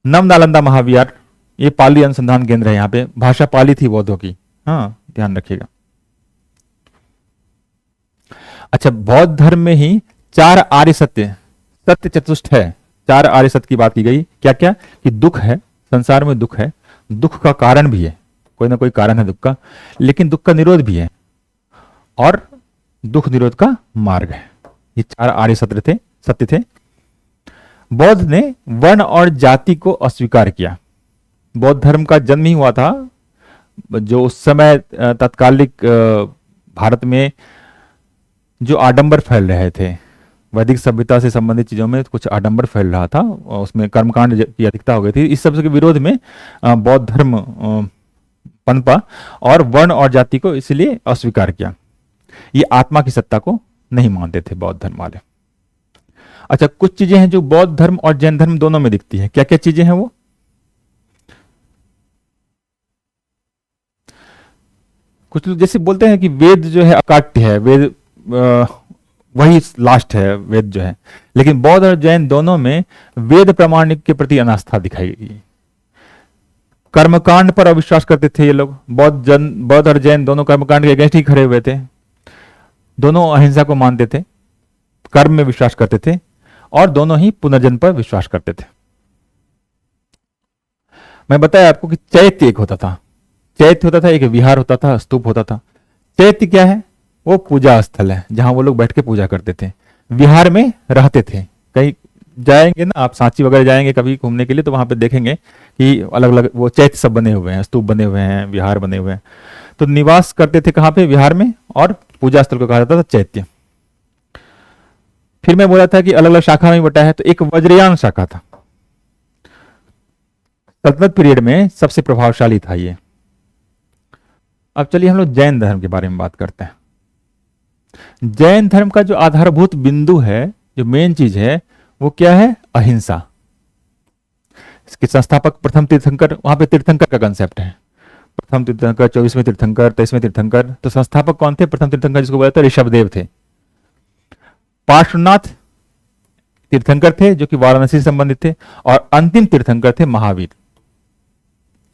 नव नालंदा महाविहार, ये पाली अनुसंधान केंद्र है, यहाँ पे भाषा पाली थी बौद्धों की, हाँ ध्यान रखिएगा। अच्छा, बौद्ध धर्म में ही 4 आर्य सत्य, सत्य चतुष्ट है। 4 आर्य सत्य की बात की गई। क्या क्या? कि दुख है, संसार में दुख है, दुख का कारण भी है, कोई ना कोई कारण है दुख का, लेकिन दुख का निरोध भी है, और दुख निरोध का मार्ग है। ये 4 आर्य सत्य थे। बौद्ध ने वर्ण और जाति को अस्वीकार किया। बौद्ध धर्म का जन्म ही हुआ था जो उस समय तत्कालिक भारत में जो आडंबर फैल रहे थे, वैदिक सभ्यता से संबंधित चीजों में कुछ आडंबर फैल रहा था, उसमें कर्मकांड की अधिकता हो गई थी। इस सब के विरोध में बौद्ध धर्म पनपा और वर्ण और जाति को इसलिए अस्वीकार किया। ये आत्मा की सत्ता को नहीं मानते थे बौद्ध धर्म वाले। अच्छा, कुछ चीजें हैं जो बौद्ध धर्म और जैन धर्म दोनों में दिखती है। क्या क्या चीजें हैं वो? कुछ लोग जैसे बोलते हैं कि वेद जो है अकाट्य है, वेद वही लास्ट है, वेद जो है। लेकिन बौद्ध और जैन दोनों में वेद प्रमाणिक के प्रति अनास्था दिखाई गई। कर्मकांड पर अविश्वास करते थे ये लोग। बौद्ध और जैन दोनों कर्मकांड के अगेंस्ट ही खड़े हुए थे। दोनों अहिंसा को मानते थे, कर्म में विश्वास करते थे, और दोनों ही पुनर्जन्म पर विश्वास करते थे। मैं बताया आपको कि चैत्य एक होता था, चैत्य होता था, एक विहार होता था, स्तूप होता था। चैत्य क्या है? वो पूजा स्थल है जहां वो लोग बैठ के पूजा करते थे। विहार में रहते थे। कहीं जाएंगे ना आप, सांची वगैरह जाएंगे कभी घूमने के लिए, तो वहां पे देखेंगे कि अलग अलग वो चैत्य सब बने हुए हैं, स्तूप बने हुए हैं, विहार बने हुए हैं। तो निवास करते थे कहां पे? विहार में, और पूजा स्थल को कहा जाता था चैत्य। फिर मैं बोला था कि अलग अलग शाखा में बटा है, तो एक वज्रयान शाखा था, सल्तनत पीरियड में सबसे प्रभावशाली था ये। अब चलिए हम लोग जैन धर्म के बारे में बात करते हैं। जैन धर्म का जो आधारभूत बिंदु है, जो मेन चीज है, वो क्या है? अहिंसा। इसके संस्थापक प्रथम तीर्थंकर, वहां पे तीर्थंकर का कंसेप्ट है। प्रथम तीर्थंकर, 24वें तीर्थंकर, 23वें तीर्थंकर। तो संस्थापक कौन थे? प्रथम तीर्थंकर जिसको बोला था ऋषभदेव थे। पार्श्वनाथ तीर्थंकर थे जो कि वाराणसी से संबंधित थे, और अंतिम तीर्थंकर थे महावीर।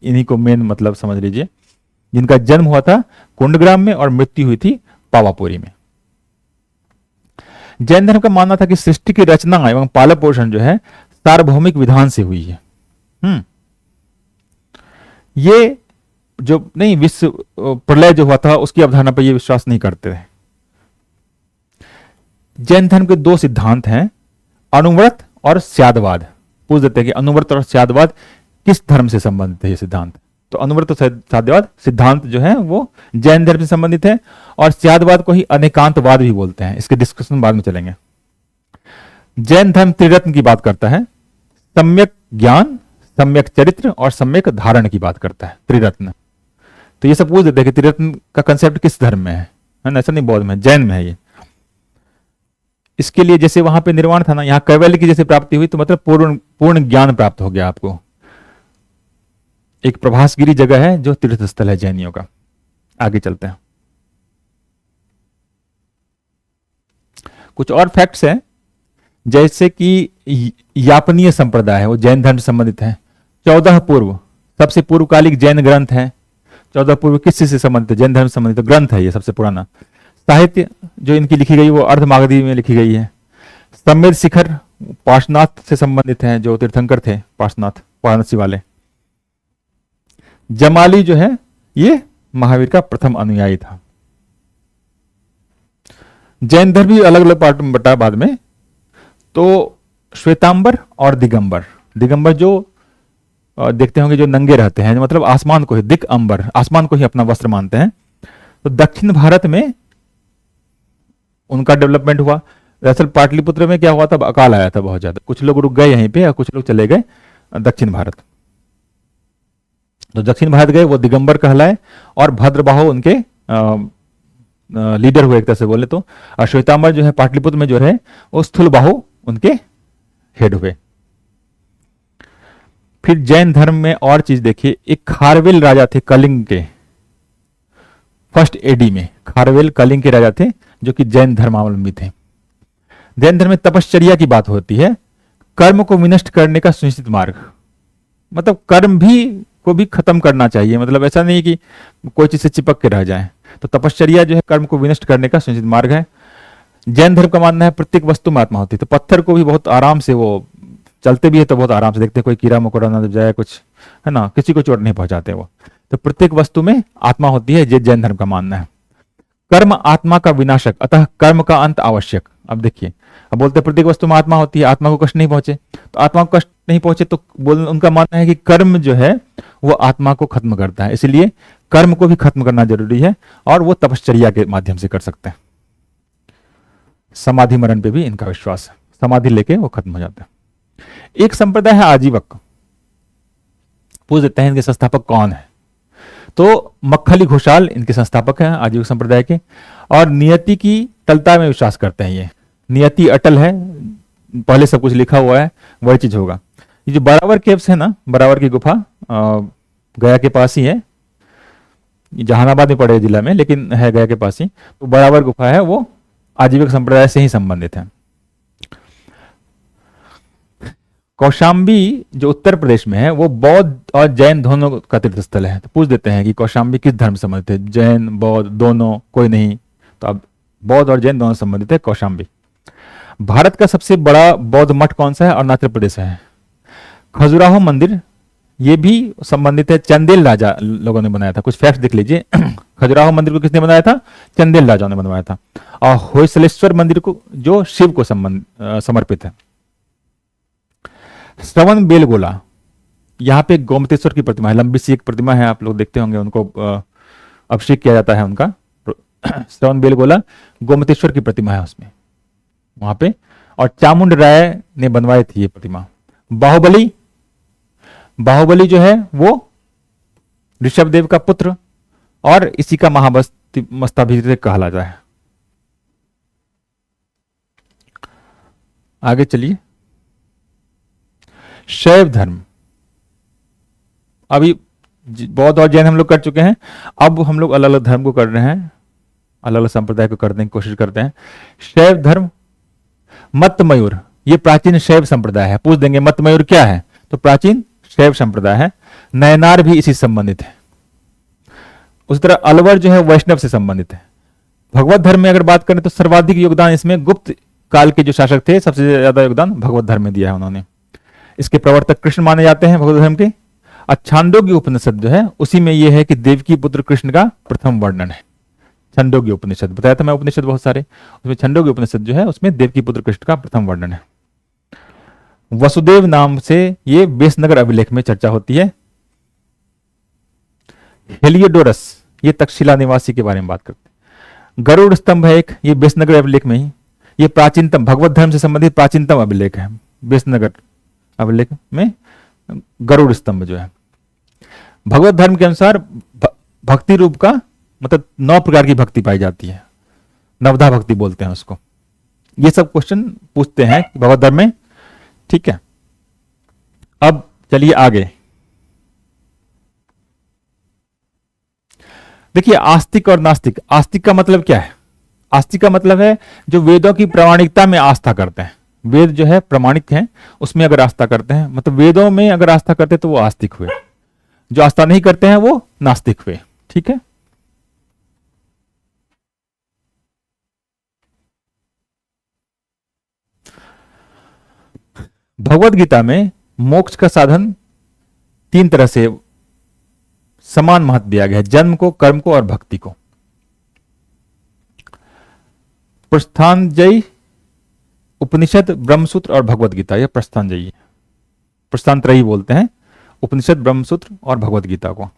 इन्हीं को मेन मतलब समझ लीजिए, जिनका जन्म हुआ था कुंडग्राम में और मृत्यु हुई थी पावापुरी में। जैन धर्म का मानना था कि सृष्टि की रचना एवं पालन पोषण जो है सार्वभौमिक विधान से हुई है। ये जो नहीं, विश्व प्रलय जो हुआ था उसकी अवधारणा पर ये विश्वास नहीं करते थे। जैन धर्म के 2 सिद्धांत हैं, अनुव्रत और स्यादवाद। पूछ देते हैं कि अनुव्रत और स्यादवाद किस धर्म से संबंधित है ये सिद्धांत? तो अनुव्रत और स्यादवाद सिद्धांत जो है वो जैन धर्म से संबंधित है, और स्यादवाद को ही अनेकांतवाद भी बोलते हैं। इसके डिस्कशन बाद में चलेंगे। जैन धर्म त्रिरत्न की बात करता है, सम्यक ज्ञान, सम्यक चरित्र और सम्यक धारण की बात करता है, त्रिरत्न। तो ये सब पूछ देते हैं कि त्रिरत्न का कंसेप्ट किस धर्म में है ना? ऐसा नहीं बौद्ध में, जैन में है ये। इसके लिए जैसे वहां पे निर्वाण था ना, यहाँ कैवल्य की जैसे प्राप्ति हुई, तो मतलब पूर्ण ज्ञान प्राप्त हो गया आपको। एक प्रभासगिरी जगह है जो तीर्थ स्थल है जैनियों का। आगे चलते हैं। कुछ और फैक्ट्स हैं, जैसे कि यापनीय संप्रदाय है, वो जैन धर्म से संबंधित है। 14 पूर्व सबसे पूर्वकालिक जैन ग्रंथ है। 14 पूर्व किस चीज से संबंधित है? जैन धर्म से संबंधित ग्रंथ है ये सबसे पुराना। साहित्य जो इनकी लिखी गई वो अर्धमागधी में लिखी गई है। संवेद शिखर पार्श्वनाथ से संबंधित है, जो तीर्थंकर थे पार्श्वनाथ वाराणसी वाले। जमाली जो है ये महावीर का प्रथम अनुयायी था। जैन धर्म भी अलग अलग पार्ट में बटा बाद में। तो श्वेतांबर और दिगंबर, दिगंबर जो देखते होंगे जो नंगे रहते हैं, मतलब आसमान को ही, दिक अंबर आसमान को ही अपना वस्त्र मानते हैं। तो दक्षिण भारत में उनका डेवलपमेंट हुआ। दरअसल पाटलिपुत्र में क्या हुआ था, अकाल आया था बहुत ज्यादा, कुछ लोग रुक गए यहीं पे और कुछ लोग चले गए दक्षिण भारत। तो दक्षिण भारत गए वो दिगंबर कहलाए और भद्रबाहु उनके लीडर हुए एक तरह से बोले तो। और श्वेतांबर जो है पाटलिपुत्र में जो रहे वो स्थूलबाहु उनके हेड हुए। फिर जैन धर्म में और चीज देखिए, एक खारवेल राजा थे कलिंग के, फर्स्ट एडी में खारवेल कलिंग के राजा थे जो कि जैन धर्मावलंबी थे। जैन धर्म में तपश्चर्या की बात होती है, कर्म को विनष्ट करने का सुनिश्चित मार्ग, मतलब कर्म भी को भी खत्म करना चाहिए, मतलब ऐसा नहीं कि कोई चीज से चिपक के रह जाए। तो तपश्चर्या जो है कर्म को विनष्ट करने का सुनिश्चित मार्ग है। जैन धर्म का मानना है प्रत्येक वस्तु में आत्मा होती है, तो पत्थर को भी बहुत आराम से, वो चलते भी है तो बहुत आराम से, देखते हैं कोई कीड़ा मकोड़ा ना जाए कुछ, है ना, किसी को चोट नहीं पहुंचाते वो। तो प्रत्येक वस्तु में आत्मा होती है, ये जैन धर्म का मानना है। कर्म आत्मा का विनाशक, अतः कर्म का अंत आवश्यक। अब देखिए, अब बोलते प्रत्येक वस्तु में आत्मा होती है, आत्मा को कष्ट नहीं पहुंचे, तो आत्मा को कष्ट नहीं पहुंचे तो उनका मानना है कि कर्म जो है वो आत्मा को खत्म करता है, इसलिए कर्म को भी खत्म करना जरूरी है और वो तपश्चर्या के माध्यम से कर सकते हैं। समाधि मरण पे भी इनका विश्वास है, समाधि लेके वो खत्म हो जाता है। एक संप्रदाय है आजीवक, पूछ देते हैं इनके संस्थापक कौन है, तो मक्खली घोषाल इनके संस्थापक हैं आजीवक संप्रदाय के। और नियति की टलता में विश्वास करते हैं, ये नियति अटल है, पहले सब कुछ लिखा हुआ है वही चीज होगा। ये जो बरावर केव्स है ना, बरावर की गुफा गया के पास ही है, जहानाबाद में पड़े जिला में, लेकिन है गया के पास ही। तो बरावर गुफा है वो आजीविक संप्रदाय से ही संबंधित है। कौशाम्बी जो उत्तर प्रदेश में है वो बौद्ध और जैन दोनों का तीर्थ स्थल है। तो पूछ देते हैं कि कौशाम्बी किस धर्म से संबंधित है, जैन बौद्ध दोनों, कोई नहीं, तो अब बौद्ध और जैन दोनों संबंधित है कौशाम्बी। भारत का सबसे बड़ा बौद्ध मठ कौन सा है? अरुणाचल प्रदेश है। खजुराहो मंदिर ये भी संबंधित है, चंदेल राजा लोगों ने बनाया था। कुछ फैक्ट देख लीजिए। खजुराहो मंदिर को किसने बनाया था? चंदेल राजाओं ने बनवाया था। और होयसलेश्वर मंदिर को जो शिव को समर्पित है। श्रवण बेलगोला, यहाँ पे गोमतेश्वर की प्रतिमा है, लंबी सी एक प्रतिमा है, आप लोग देखते होंगे, उनको अभिषेक किया जाता है उनका। श्रवण बेलगोला गोमतेश्वर की प्रतिमा है उसमें वहां पे, और चामुंड राय ने बनवाई थी ये प्रतिमा। बाहुबली, बाहुबली जो है वो ऋषभदेव का पुत्र और इसी का महामस्ताभिषेक कहलाता है। आगे चलिए, शैव धर्म। अभी बौद्ध और जैन हम लोग कर चुके हैं, अब हम लोग अलग अलग धर्म को कर रहे हैं, अलग अलग संप्रदाय को करने की कोशिश करते हैं। शैव धर्म, मत्तमयूर, ये प्राचीन शैव संप्रदाय है। पूछ देंगे मत्तमयूर क्या है, तो प्राचीन शैव संप्रदाय है। नयनार भी इसी संबंधित है। उसी तरह अलवर जो है वैष्णव से संबंधित है। भगवत धर्म में अगर बात करें तो सर्वाधिक योगदान इसमें गुप्त काल के जो शासक थे, सबसे ज्यादा योगदान भगवत धर्म में दिया है उन्होंने। इसके प्रवर्तक कृष्ण माने जाते हैं भगवत धर्म के। छांदोग्य उपनिषद जो है उसी में यह है कि देवकी पुत्र कृष्ण का प्रथम वर्णन है। छंदोग्य उपनिषद बताया था मैं, उपनिषद बहुत सारे, उसमें छंदोग्य उपनिषद जो है उसमें देवकी पुत्र कृष्ण का प्रथम वर्णन है। वसुदेव नाम से ये बेसनगर अभिलेख में चर्चा होती है। हेलियोडोरस, ये तक्षशिला निवासी के बारे में बात करते हैं। गरुड़ स्तंभ है एक, ये बेसनगर अभिलेख में ही, ये प्राचीनतम भगवत धर्म से संबंधित प्राचीनतम अभिलेख है। बेसनगर अभिलेख में गरुड़ स्तंभ जो है भगवत धर्म के अनुसार भक्ति रूप का, मतलब 9 प्रकार की भक्ति पाई जाती है, नवधा भक्ति बोलते हैं उसको। ये सब क्वेश्चन पूछते हैं भगवत धर्म में, ठीक है। अब चलिए आगे देखिए, आस्तिक और नास्तिक। आस्तिक का मतलब क्या है? आस्तिक का मतलब है जो वेदों की प्रामाणिकता में आस्था करते हैं, वेद जो है प्रमाणिक हैं, उसमें अगर आस्था करते हैं, मतलब वेदों में अगर आस्था करते हैं तो वो आस्तिक हुए, जो आस्था नहीं करते हैं वो नास्तिक हुए। ठीक है। भगवत गीता में मोक्ष का साधन तीन तरह से समान महत्व दिया गया है, जन्म को, कर्म को और भक्ति को। प्रस्थानजयी उपनिषद, ब्रह्मसूत्र और भगवत गीता, यह प्रस्थानजयी है। प्रस्थानत्रयी बोलते हैं उपनिषद, ब्रह्मसूत्र और भगवत गीता को।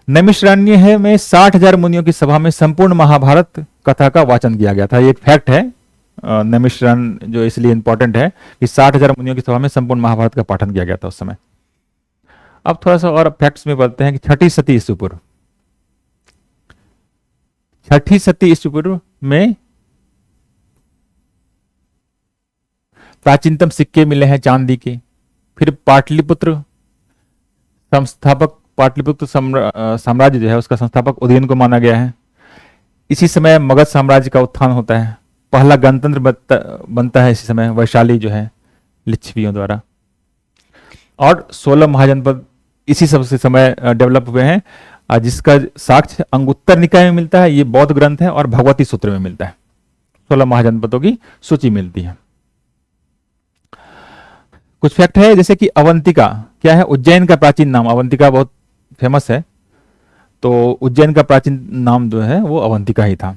नैमिषारण्य है में 60,000 मुनियों की सभा में संपूर्ण महाभारत कथा का वाचन किया गया था। ये एक फैक्ट है, नैमिषारण्य जो इसलिए इंपॉर्टेंट है कि 60,000 मुनियों की सभा में संपूर्ण महाभारत का पाठन किया गया था उस समय। अब थोड़ा सा और फैक्ट्स में बढ़ते हैं कि छठी सती ईस्वी पूर्व, छठी सती ईस्वी पूर्व में प्राचीनतम सिक्के मिले हैं चांदी के। फिर पाटलिपुत्र संस्थापक, पाटलिपुत्र साम्राज्य जो है उसका संस्थापक उदयन को माना गया है। इसी समय मगध साम्राज्य का उत्थान होता है, पहला गणतंत्र बनता है इसी समय, वैशाली जो है लिच्छवियों द्वारा। और 16 महाजनपद इसी सबसे समय डेवलप हुए हैं, जिसका साक्ष्य अंगुत्तर निकाय में मिलता है, ये बौद्ध ग्रंथ है, और भगवती सूत्र में मिलता है। 16 महाजनपदों की सूची मिलती है। कुछ फैक्ट है जैसे कि अवंतिका क्या है, उज्जैन का प्राचीन नाम, अवंतिका बहुत फेमस है, तो उज्जैन का प्राचीन नाम जो है वो अवंतिका ही था।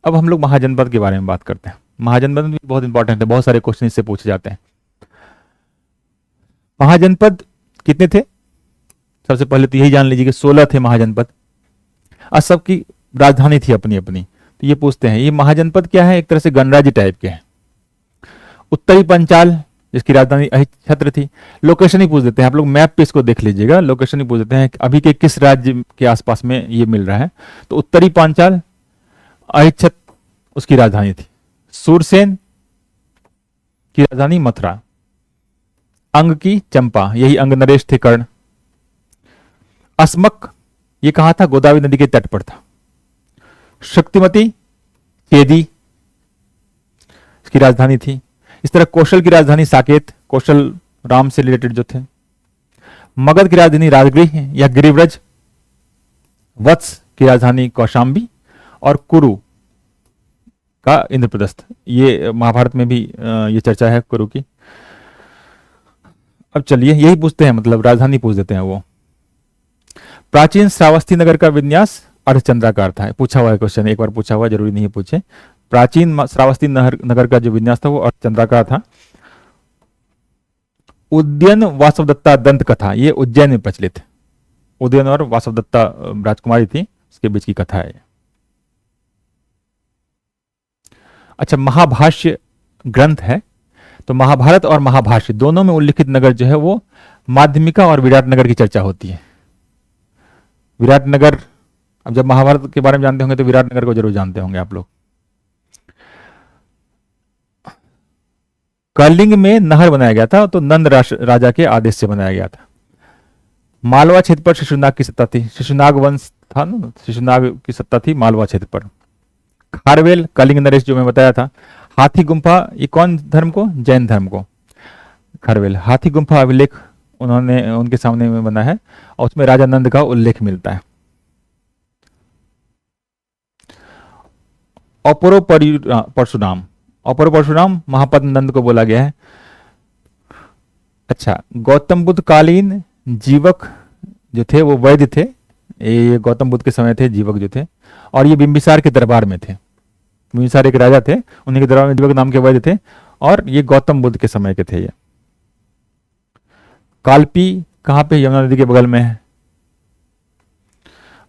अब हम लोग महाजनपद के बारे में बात करते हैं। महाजनपद भी बहुत इंपॉर्टेंट है, बहुत सारे क्वेश्चन इससे पूछे जाते हैं। महाजनपद कितने थे? सबसे पहले तो यही जान लीजिए कि 16 थे महाजनपद, और सबकी राजधानी थी अपनी अपनी। तो ये पूछते हैं ये महाजनपद क्या है, एक तरह से गणराज्य टाइप के हैं। उत्तरी पंचाल जिसकी राजधानी अहिच्छत्र थी, लोकेशन ही पूछ देते हैं, आप लोग मैप पे इसको देख लीजिएगा, लोकेशन ही पूछ देते हैं अभी के किस राज्य के आसपास में ये मिल रहा है। तो उत्तरी पांचाल अहिच्छत्र उसकी राजधानी थी। सूरसेन की राजधानी मथुरा, अंग की चंपा, यही अंग नरेश थे कर्ण। अस्मक ये कहा था, गोदावरी नदी के तट पर था। शक्तिमती चेदी इसकी राजधानी थी। इस तरह कौशल की राजधानी साकेत, कौशल राम से रिलेटेड जो थे। मगध की राजधानी राजगृह या गिरिव्रज, वत्स की राजधानी कौशाम्बी, और कुरु का इंद्रप्रस्थ। ये महाभारत में भी ये चर्चा है कुरु की। अब चलिए यही पूछते हैं, मतलब राजधानी पूछ देते हैं वो। प्राचीन श्रावस्ती नगर का विन्यास अर्धचंद्राकार था, पूछा हुआ है क्वेश्चन, एक बार पूछा हुआ, जरूरी नहीं पूछे। प्राचीन श्रावस्ती नगर का जो विन्यास था वो अर्धचंद्राकार था। उद्यन वासवदत्ता दंत कथा, ये उज्जैन में प्रचलित है। उदयन और वासवदत्ता राजकुमारी थी, उसके बीच की कथा है। अच्छा, महाभाष्य ग्रंथ है, तो महाभारत और महाभाष्य दोनों में उल्लिखित नगर जो है वो माध्यमिका और विराट नगर की चर्चा होती है। विराट नगर, अब जब महाभारत के बारे में जानते होंगे तो विराट नगर को जरूर जानते होंगे आप लोग। कलिंग में नहर बनाया गया था, तो नंद राजा के आदेश से बनाया गया था। मालवा क्षेत्र पर शिशुनाग की सत्ता थी, शिशुनाग वंश था ना, शिशुनाग की सत्ता थी मालवा क्षेत्र पर। खारवेल, कलिंग नरेश जो मैं बताया था। हाथी गुंफा, ये कौन धर्म को? जैन धर्म को। खारवेल, हाथी गुंफा अभिलेख उन्होंने उनके सामने में बना है, और उसमें राजा नंद का उल्लेख मिलता है। अपरो परशुराम, अपरो परशुराम महापद नंद को बोला गया है। अच्छा, गौतम बुद्ध कालीन जीवक जो थे वो वैद्य थे, ये गौतम बुद्ध के समय थे जीवक जो थे, और ये बिंबिसार के दरबार में थे। बिंबिसार एक राजा थे, उन्हीं के दरबार में जीवक नाम के वैद्य थे, और ये गौतम बुद्ध के समय के थे। ये कालपी कहाँ पे? यमुना नदी के बगल में है।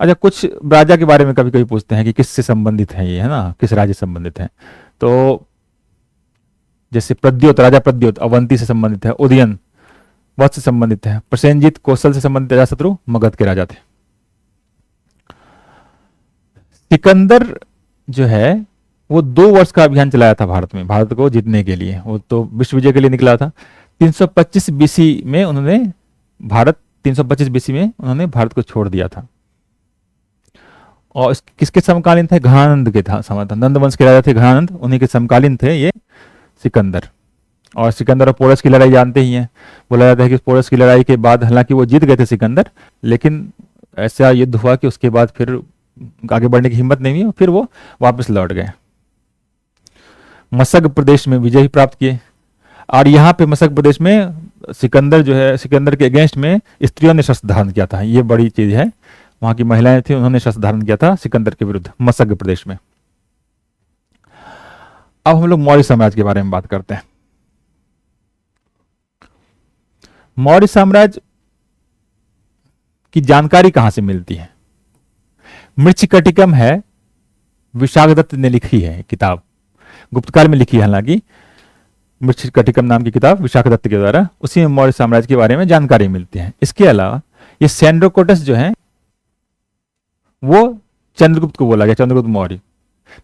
अच्छा, कुछ राजा के बारे में कभी कभी पूछते हैं कि किससे संबंधित है ये, है ना, किस राज्य से संबंधित है। तो जैसे प्रद्योत, राजा प्रद्योत अवंती से संबंधित है। उदयन वत्स से संबंधित है। प्रसेनजीत कौशल से संबंधित, अजाशत्रु मगध के राजा थे। सिकंदर जो है वो 2 वर्ष का अभियान चलाया था भारत में, भारत को जीतने के लिए। वो तो विश्व विजय के लिए निकला था। 325 बीसी में उन्होंने 325 बीसी में उन्होंने भारत को छोड़ दिया था। और किसके समकालीन थे? घनानंद के था समय था। नंद वंश के राजा थे घनानंद, उन्हीं के समकालीन थे ये सिकंदर। और सिकंदर और पोरस की लड़ाई जानते ही हैं। बोला जाता है कि पोरस की लड़ाई के बाद हालांकि वो जीत गए थे सिकंदर, लेकिन ऐसा युद्ध हुआ कि उसके बाद फिर आगे बढ़ने की हिम्मत नहीं हुई, फिर वो वापस लौट गए। मसग प्रदेश में विजय प्राप्त किए। और यहाँ पे मसग प्रदेश में सिकंदर जो है, सिकंदर के अगेंस्ट में स्त्रियों ने शस्त्र धारण किया था, ये बड़ी चीज है। वहां की महिलाएं थी, उन्होंने शस्त्र धारण किया था सिकंदर के विरुद्ध मसग प्रदेश में। अब हम लोग मौर्य साम्राज्य के बारे में बात करते हैं। मौर्य साम्राज्य की जानकारी कहां से मिलती है? मृच्छकटिकम है, विशाखदत्त ने लिखी है किताब, गुप्तकाल में लिखी है हालांकि, मृच्छकटिकम नाम की किताब विशाखदत्त के द्वारा, उसी में मौर्य साम्राज्य के बारे में जानकारी मिलती है। इसके अलावा ये सैंड्रोकोटस जो है वो चंद्रगुप्त को बोला गया, चंद्रगुप्त मौर्य।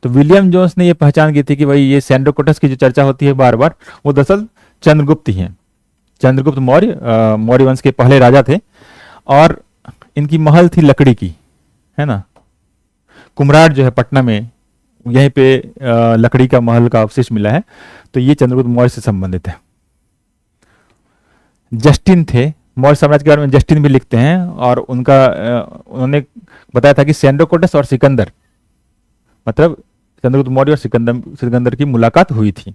तो विलियम जोन्स ने ये पहचान की थी कि भाई ये सैंड्रोकोटस की जो चर्चा होती है बार बार, वो दरअसल चंद्रगुप्त ही है। चंद्रगुप्त मौर्य मौर्य वंश के पहले राजा थे और इनकी महल थी लकड़ी की, है ना। कुम्हराट जो है पटना में, यहीं पे लकड़ी का महल का अवशेष मिला है, तो ये चंद्रगुप्त मौर्य से संबंधित है। जस्टिन थे, मौर्य साम्राज्य के बारे में जस्टिन भी लिखते हैं, और उनका उन्होंने बताया था कि सैंड्रोकोटस और सिकंदर, मतलब चंद्रगुप्त मौर्य और सिकंदर की मुलाकात हुई थी।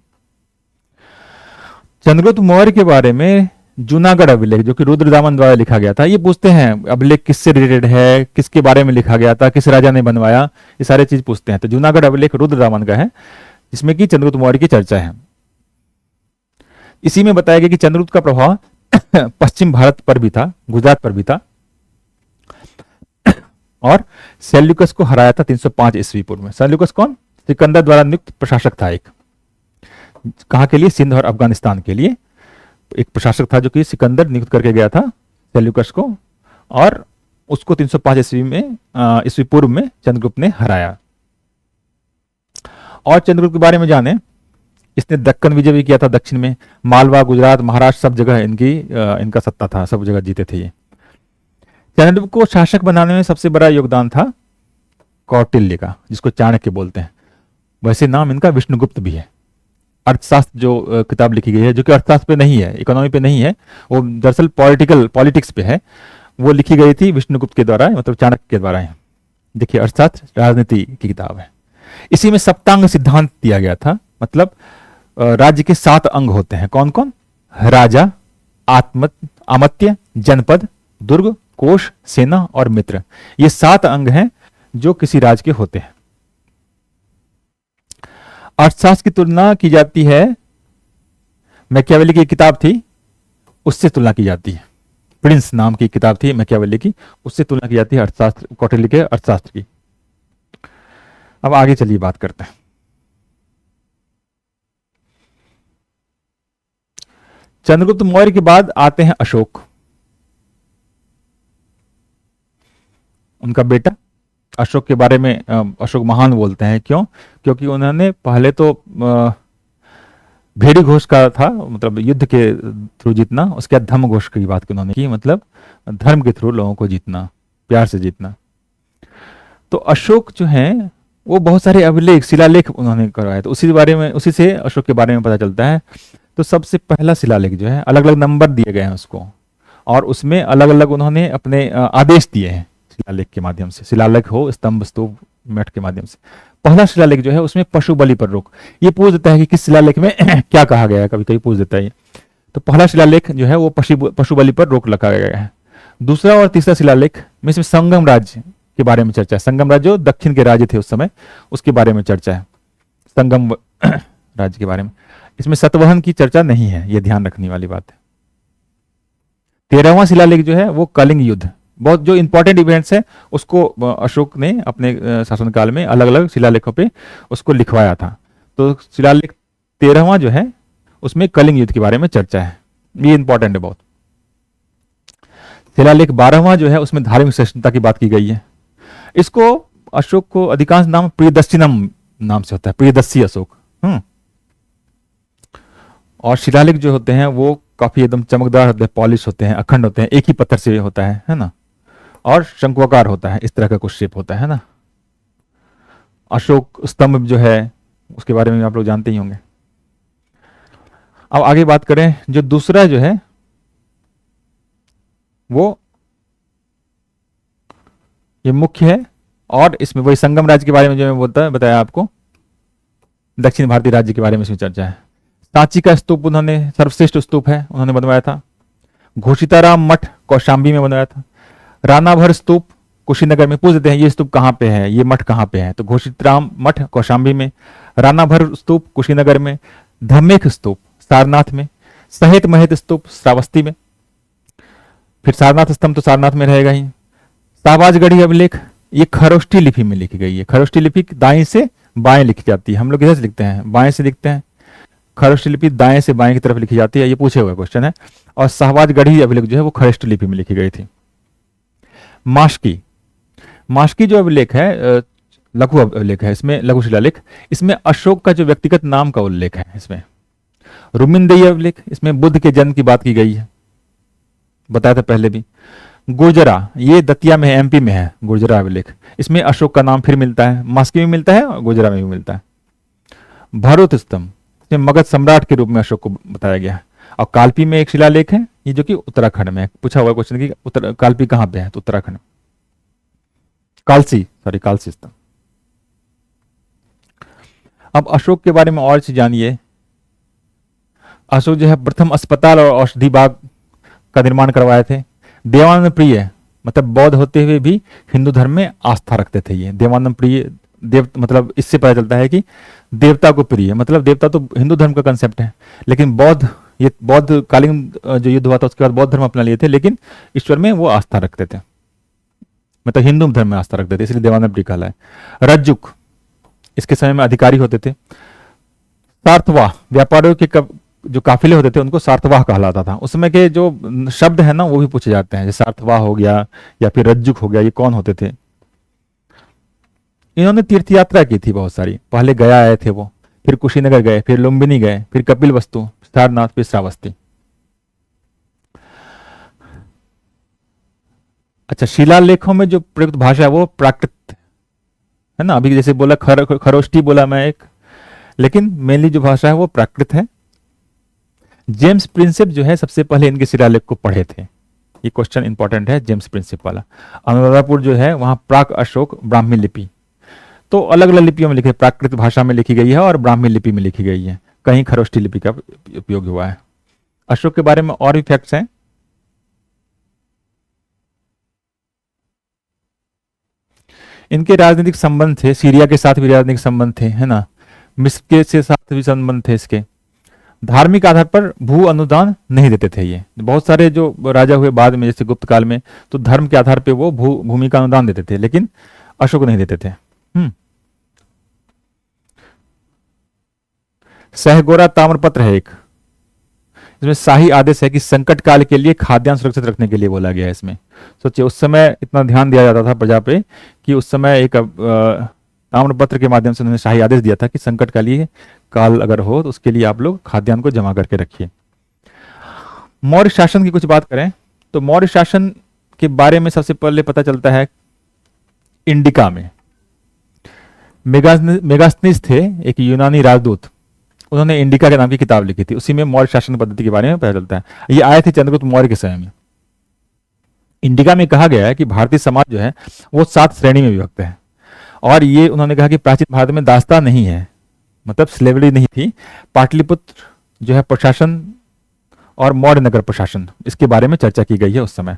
चंद्रगुप्त मौर्य के बारे में जूनागढ़ अभिलेख, जो कि रुद्रदामन द्वारा लिखा गया था, ये पूछते हैं अभिलेख किससे रिलेटेड है, किसके बारे में लिखा गया था, किस राजा ने बनवाया, ये सारे चीज पूछते हैं। तो जूनागढ़ अभिलेख रुद्रदामन का है, जिसमें कि चंद्रगुप्त मौर्य की चर्चा है। इसी में बताया गया कि चंद्रगुप्त का प्रभाव पश्चिम भारत पर भी था, गुजरात पर भी था, और सेल्यूकस को हराया था 305 ईस्वी पूर्व में। सेल्यूकस कौन? सिकंदर द्वारा नियुक्त प्रशासक था एक, कहाँ के लिए? सिंध और अफगानिस्तान के लिए एक प्रशासक था, जो कि सिकंदर नियुक्त करके गया था सेल्यूकस को, और उसको 305 ईस्वी में ईस्वी पूर्व में चंद्रगुप्त ने हराया। और चंद्रगुप्त के बारे में जाने, इसने दक्कन विजय भी किया था, दक्षिण में मालवा, गुजरात, महाराष्ट्र, सब जगह इनका सत्ता था, सब जगह जीते थे ये। चंद्रगुप्त को शासक बनाने में सबसे बड़ा योगदान था कौटिल्य का, जिसको चाणक्य बोलते हैं। वैसे नाम इनका विष्णुगुप्त भी है। अर्थशास्त्र जो किताब लिखी गई है, जो कि अर्थशास्त्र पे नहीं है, इकोनॉमी पे नहीं है, वो दरअसल पॉलिटिक्स पे है, वो लिखी गई थी विष्णुगुप्त के द्वारा, मतलब चाणक्य के द्वारा है। देखिए, अर्थशास्त्र राजनीति की किताब है। इसी में सप्तांग सिद्धांत दिया गया था, मतलब राज्य के 7 अंग होते हैं। कौन कौन? राजा, आमत्य, जनपद, दुर्ग, कोष, सेना और मित्र। ये 7 अंग हैं जो किसी राज्य के होते हैं। अर्थशास्त्र की तुलना की जाती है, मैकियावेली की किताब थी, उससे तुलना की जाती है। प्रिंस नाम की किताब थी मैकियावेली की, उससे तुलना की जाती है अर्थशास्त्र, कौटिल्य के अर्थशास्त्र की। अब आगे चलिए बात करते हैं। चंद्रगुप्त मौर्य के बाद आते हैं अशोक, उनका बेटा। अशोक के बारे में अशोक महान बोलते हैं, क्यों? क्योंकि उन्होंने पहले तो भेड़ी घोष का था, मतलब युद्ध के थ्रू जीतना, उसके बाद धर्म घोष की बात उन्होंने की, मतलब धर्म के थ्रू लोगों को जीतना, प्यार से जीतना। तो अशोक जो है वो बहुत सारे अभिलेख, शिलालेख उन्होंने करवाए, तो उसी से अशोक के बारे में पता चलता है। तो सबसे पहला शिलालेख जो है, अलग अलग नंबर दिए गए हैं उसको, और उसमें अलग अलग उन्होंने अपने आदेश दिए हैं शिलालेख के माध्यम से। शिलालेख हो, स्तंभ, स्तूप, मठ के माध्यम से। पहला शिलालेख जो है उसमें पशु बलि पर रोक, ये पूछ देता है कि किस शिलालेख में क्या कहा गया है, कभी कभी पूछ देता है ये। तो पहला शिलालेख जो है वो पशु बलि पर रोक लगा गया है। दूसरा और तीसरा शिलालेख में इसमें संगम राज्य के बारे में चर्चा है। संगम राज्य जो दक्षिण के राज्य थे उस समय, उसके बारे में चर्चा है, संगम राज्य के बारे में। इसमें सतवहन की चर्चा नहीं है, ये ध्यान रखने वाली बात है। 13वां शिलालेख जो है वो कलिंग युद्ध, बहुत जो इंपॉर्टेंट इवेंट्स है उसको अशोक ने अपने शासनकाल में अलग अलग शिलालेखों पे उसको लिखवाया था। तो शिलालेख 13वां जो है उसमें कलिंग युद्ध के बारे में चर्चा है, ये इंपॉर्टेंट है बहुत। शिलालेख 12वां जो है उसमें धार्मिक सहिष्णुता की बात की गई है। इसको अशोक को अधिकांश नाम प्रियदर्शिनम नाम से होता है, प्रियदर्शी अशोक। और शिलालेख जो होते हैं वो काफी एकदम चमकदार होते हैं, पॉलिश होते हैं, अखंड होते हैं, एक ही पत्थर से होता है ना, और शंक्वाकार होता है, इस तरह का कुछ शेप होता है ना। अशोक स्तंभ जो है उसके बारे में आप लोग जानते ही होंगे। अब आगे बात करें, जो दूसरा जो है वो ये मुख्य है, और इसमें वही संगम राज्य के बारे में जो मैं बताया आपको, दक्षिण भारतीय राज्य के बारे में इसमें चर्चा है। सांची का स्तूप उन्होंने, सर्वश्रेष्ठ स्तूप है, उन्होंने बनवाया था। घोषिताराम मठ कौशाम्बी में बनवाया था। रानाभर स्तूप कुशीनगर में। पूछ देते हैं ये स्तूप कहाँ पे है, ये मठ कहाँ पे है, तो घोषितराम मठ कौशाम्बी में, रानाभर स्तूप कुशीनगर में, धमेख स्तूप सारनाथ में, सहित महित स्तूप श्रावस्ती में। फिर सारनाथ स्तंभ तो सारनाथ में रहेगा ही। शाहबाजगढ़ी अभिलेख, ये खरोष्ठी लिपि में लिखी गई है। खरोष्ठी लिपि दाएं से बाएं लिखी जाती है, हम लोग इधर से लिखते हैं, बाएं से लिखते हैं। खरोष्ठी लिपि दाएं से बाएं की तरफ लिखी जाती है, ये पूछे हुए क्वेश्चन है। और शाहबाजगढ़ी अभिलेख जो है वो खरोष्ठी लिपि में लिखी गई थी। माशकी, माशकी जो अभिलेख है लघु अभिलेख है, इसमें लघु शिलालेख, इसमें अशोक का जो व्यक्तिगत नाम का उल्लेख है। इसमें रुमिनदेई अभिलेख, इसमें बुद्ध के जन्म की बात की गई है, बताया था पहले भी। गुर्जरा, ये दतिया में है, एमपी में है गुर्जरा अभिलेख, इसमें अशोक का नाम फिर मिलता है, मास्की में मिलता है और गुर्जरा में भी मिलता है। भरोत स्तंभ, इसमें मगध सम्राट के रूप में अशोक को बताया गया है। और कालपी में एक शिलालेख है, ये जो कि उत्तराखंड में है। पूछा हुआ क्वेश्चन कि कालपी कहां पे है, तो उत्तराखंड। कालसी स्तंभ। अब अशोक के बारे में और चीज जानिए। अशोक जो है प्रथम अस्पताल और औषधि बाग का निर्माण करवाए थे। देवानंद प्रिय, मतलब बौद्ध होते हुए भी हिंदू धर्म में आस्था रखते थे। ये देवानंद प्रिय देव, मतलब इससे पता चलता है कि देवता को प्रिय, मतलब देवता तो हिंदू धर्म का कंसेप्ट है, लेकिन बौद्ध, ये बौद्ध कालीन जो युद्ध हुआ था उसके बाद बौद्ध धर्म अपना लिए थे, लेकिन ईश्वर में वो आस्था रखते थे, मतलब हिंदू धर्म में आस्था रखते थे, इसलिए देवानंद प्रिय कहला है। रज्जुक, इसके समय में अधिकारी होते थे। सार्थवाह, व्यापारियों के जो काफिले होते थे उनको सार्थवाह कहलाता था। उसमें के जो शब्द है ना वो भी पूछे जाते हैं, जैसे सार्थवाह हो गया या फिर रज्जुक हो गया, ये कौन होते थे। इन्होंने तीर्थ यात्रा की थी बहुत सारी। पहले गया आए थे वो, फिर कुशीनगर गए, फिर लुम्बिनी गए, फिर कपिल वस्तु, सारनाथ, फिर श्रावस्ती। अच्छा, शिलालेखों में जो प्रयुक्त भाषा है वो प्राकृत है ना, अभी जैसे बोला खरोष्ठी बोला मैं एक, लेकिन मेनली जो भाषा है वो प्राकृत है। जेम्स प्रिंसेप जो है सबसे पहले इनके शिलालेख को पढ़े थे। ये क्वेश्चन इंपॉर्टेंट है, जेम्स प्रिंसेप वाला। अनुराधापुर जो है वहां प्राक अशोक ब्राह्मी लिपि, तो अलग अलग लिपियों में लिखी, प्राकृत भाषा में लिखी गई है और ब्राह्मी लिपि में लिखी गई है, कहीं खरोष्ठी लिपि का उपयोग हुआ है। अशोक के बारे में और भी फैक्ट्स हैं। इनके राजनीतिक संबंध थे, सीरिया के साथ भी राजनीतिक संबंध थे, है ना, मिस्र के साथ भी संबंध थे इसके। धार्मिक आधार पर भू अनुदान नहीं देते थे ये। बहुत सारे जो राजा हुए बाद में, जैसे गुप्त काल में, तो धर्म के आधार पर वो भूमि का अनुदान देते थे, लेकिन अशोक नहीं देते थे। सहगोरा ताम्रपत्र है एक, इसमें शाही आदेश है कि संकट काल के लिए खाद्यान्न सुरक्षित रखने के लिए बोला गया है इसमें। सोचिए उस समय इतना ध्यान दिया जाता था प्रजा पे कि उस समय एक ताम्रपत्र के माध्यम से उन्होंने शाही आदेश दिया था कि संकट का लिए काल अगर हो तो उसके लिए आप लोग खाद्यान्न को जमा करके रखिए। मौर्य शासन की कुछ बात करें तो मौर्य शासन के बारे में सबसे पहले पता चलता है इंडिका में। मेगास्थनीस थे एक यूनानी राजदूत, उन्होंने इंडिका के नाम की किताब लिखी थी, उसी में मौर्य शासन पद्धति के बारे में पता चलता है। ये आए थे चंद्रगुप्त मौर्य के समय में। इंडिका में कहा गया है कि भारतीय समाज जो है वो 7 श्रेणी में विभक्त है, और ये उन्होंने कहा कि प्राचीन भारत में दास्ता नहीं है, मतलब स्लेवरी नहीं थी। पाटलिपुत्र जो है प्रशासन और मौर्य नगर प्रशासन, इसके बारे में चर्चा की गई है उस समय।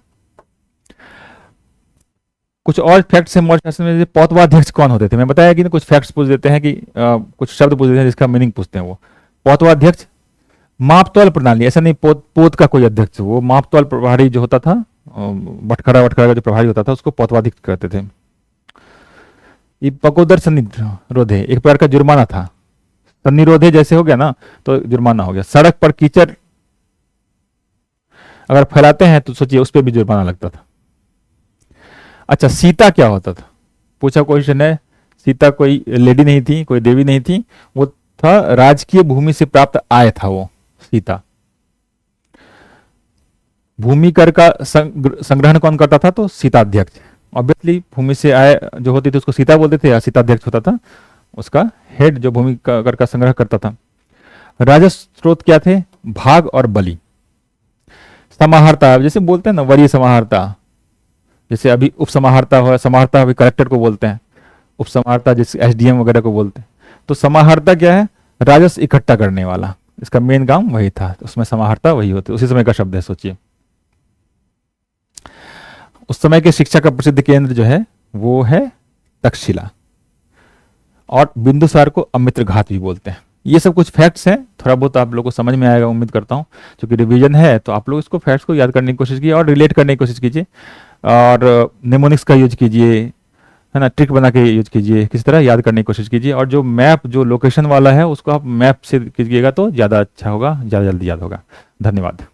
कुछ और फैक्ट्स हैं मौर्य शासन में। पौतवाध्यक्ष कौन होते थे, मैं बताया कि कुछ फैक्ट्स पूछ देते हैं कि कुछ शब्द पूछ देते हैं जिसका मीनिंग पूछते हैं। वो पौतवाध्यक्ष मापतौल प्रणाली, ऐसा नहीं पोत का कोई अध्यक्ष, वो मापतौल प्रभारी जो होता था, बटखरा का जो प्रभारी होता था उसको पौतवाध्यक्ष कहते थे। ये पकोदर सन्निरोधे एक प्रकार का जुर्माना था। सन्निरोधे जैसे हो गया ना तो जुर्माना हो गया। सड़क पर कीचड़ अगर फैलाते हैं तो सोचिए उस पर भी जुर्माना लगता था। अच्छा, सीता क्या होता था, पूछा क्वेश्चन है। सीता कोई लेडी नहीं थी, कोई देवी नहीं थी, वो था राजकीय भूमि से प्राप्त आय था वो सीता। भूमि कर का संग्रहण कौन करता था, तो सीताध्यक्ष। ऑब्वियसली भूमि से आय जो होती थी उसको सीता बोलते थे, या सीताध्यक्ष होता था उसका हेड जो भूमि कर का संग्रह करता था। राजस्व स्रोत क्या थे, भाग और बलि। समाहर्ता जैसे बोलते हैं ना, वरीय समाहर्ता, जैसे अभी उप समाहर्ता हो, समाहर्ता अभी कलेक्टर को बोलते हैं, उप समाहर्ता जैसे एसडीएम वगैरह को बोलते हैं। तो समाहर्ता क्या है? राजस्व इकट्ठा करने वाला, इसका मेन काम वही था, तो उसमें समाहर्ता वही होती, उसी समय का शब्द है, सोचिए। उस समय के शिक्षा का प्रसिद्ध केंद्र जो है वो है तक्षशिला, और बिंदुसार को अमित्र घात भी बोलते हैं। ये सब कुछ फैक्ट्स हैं, थोड़ा बहुत आप लोगों को समझ में आएगा उम्मीद करता हूँ, क्योंकि रिवीजन है तो आप लोग इसको फैक्ट्स को याद करने की कोशिश कीजिए और रिलेट करने की कोशिश कीजिए, और निमोनिक्स का यूज कीजिए, है ना, ट्रिक बना के यूज कीजिए, किसी तरह याद करने की कोशिश कीजिए। और जो मैप, जो लोकेशन वाला है उसको आप मैप से कीजिएगा तो ज़्यादा अच्छा होगा, ज़्यादा जल्दी याद होगा। धन्यवाद।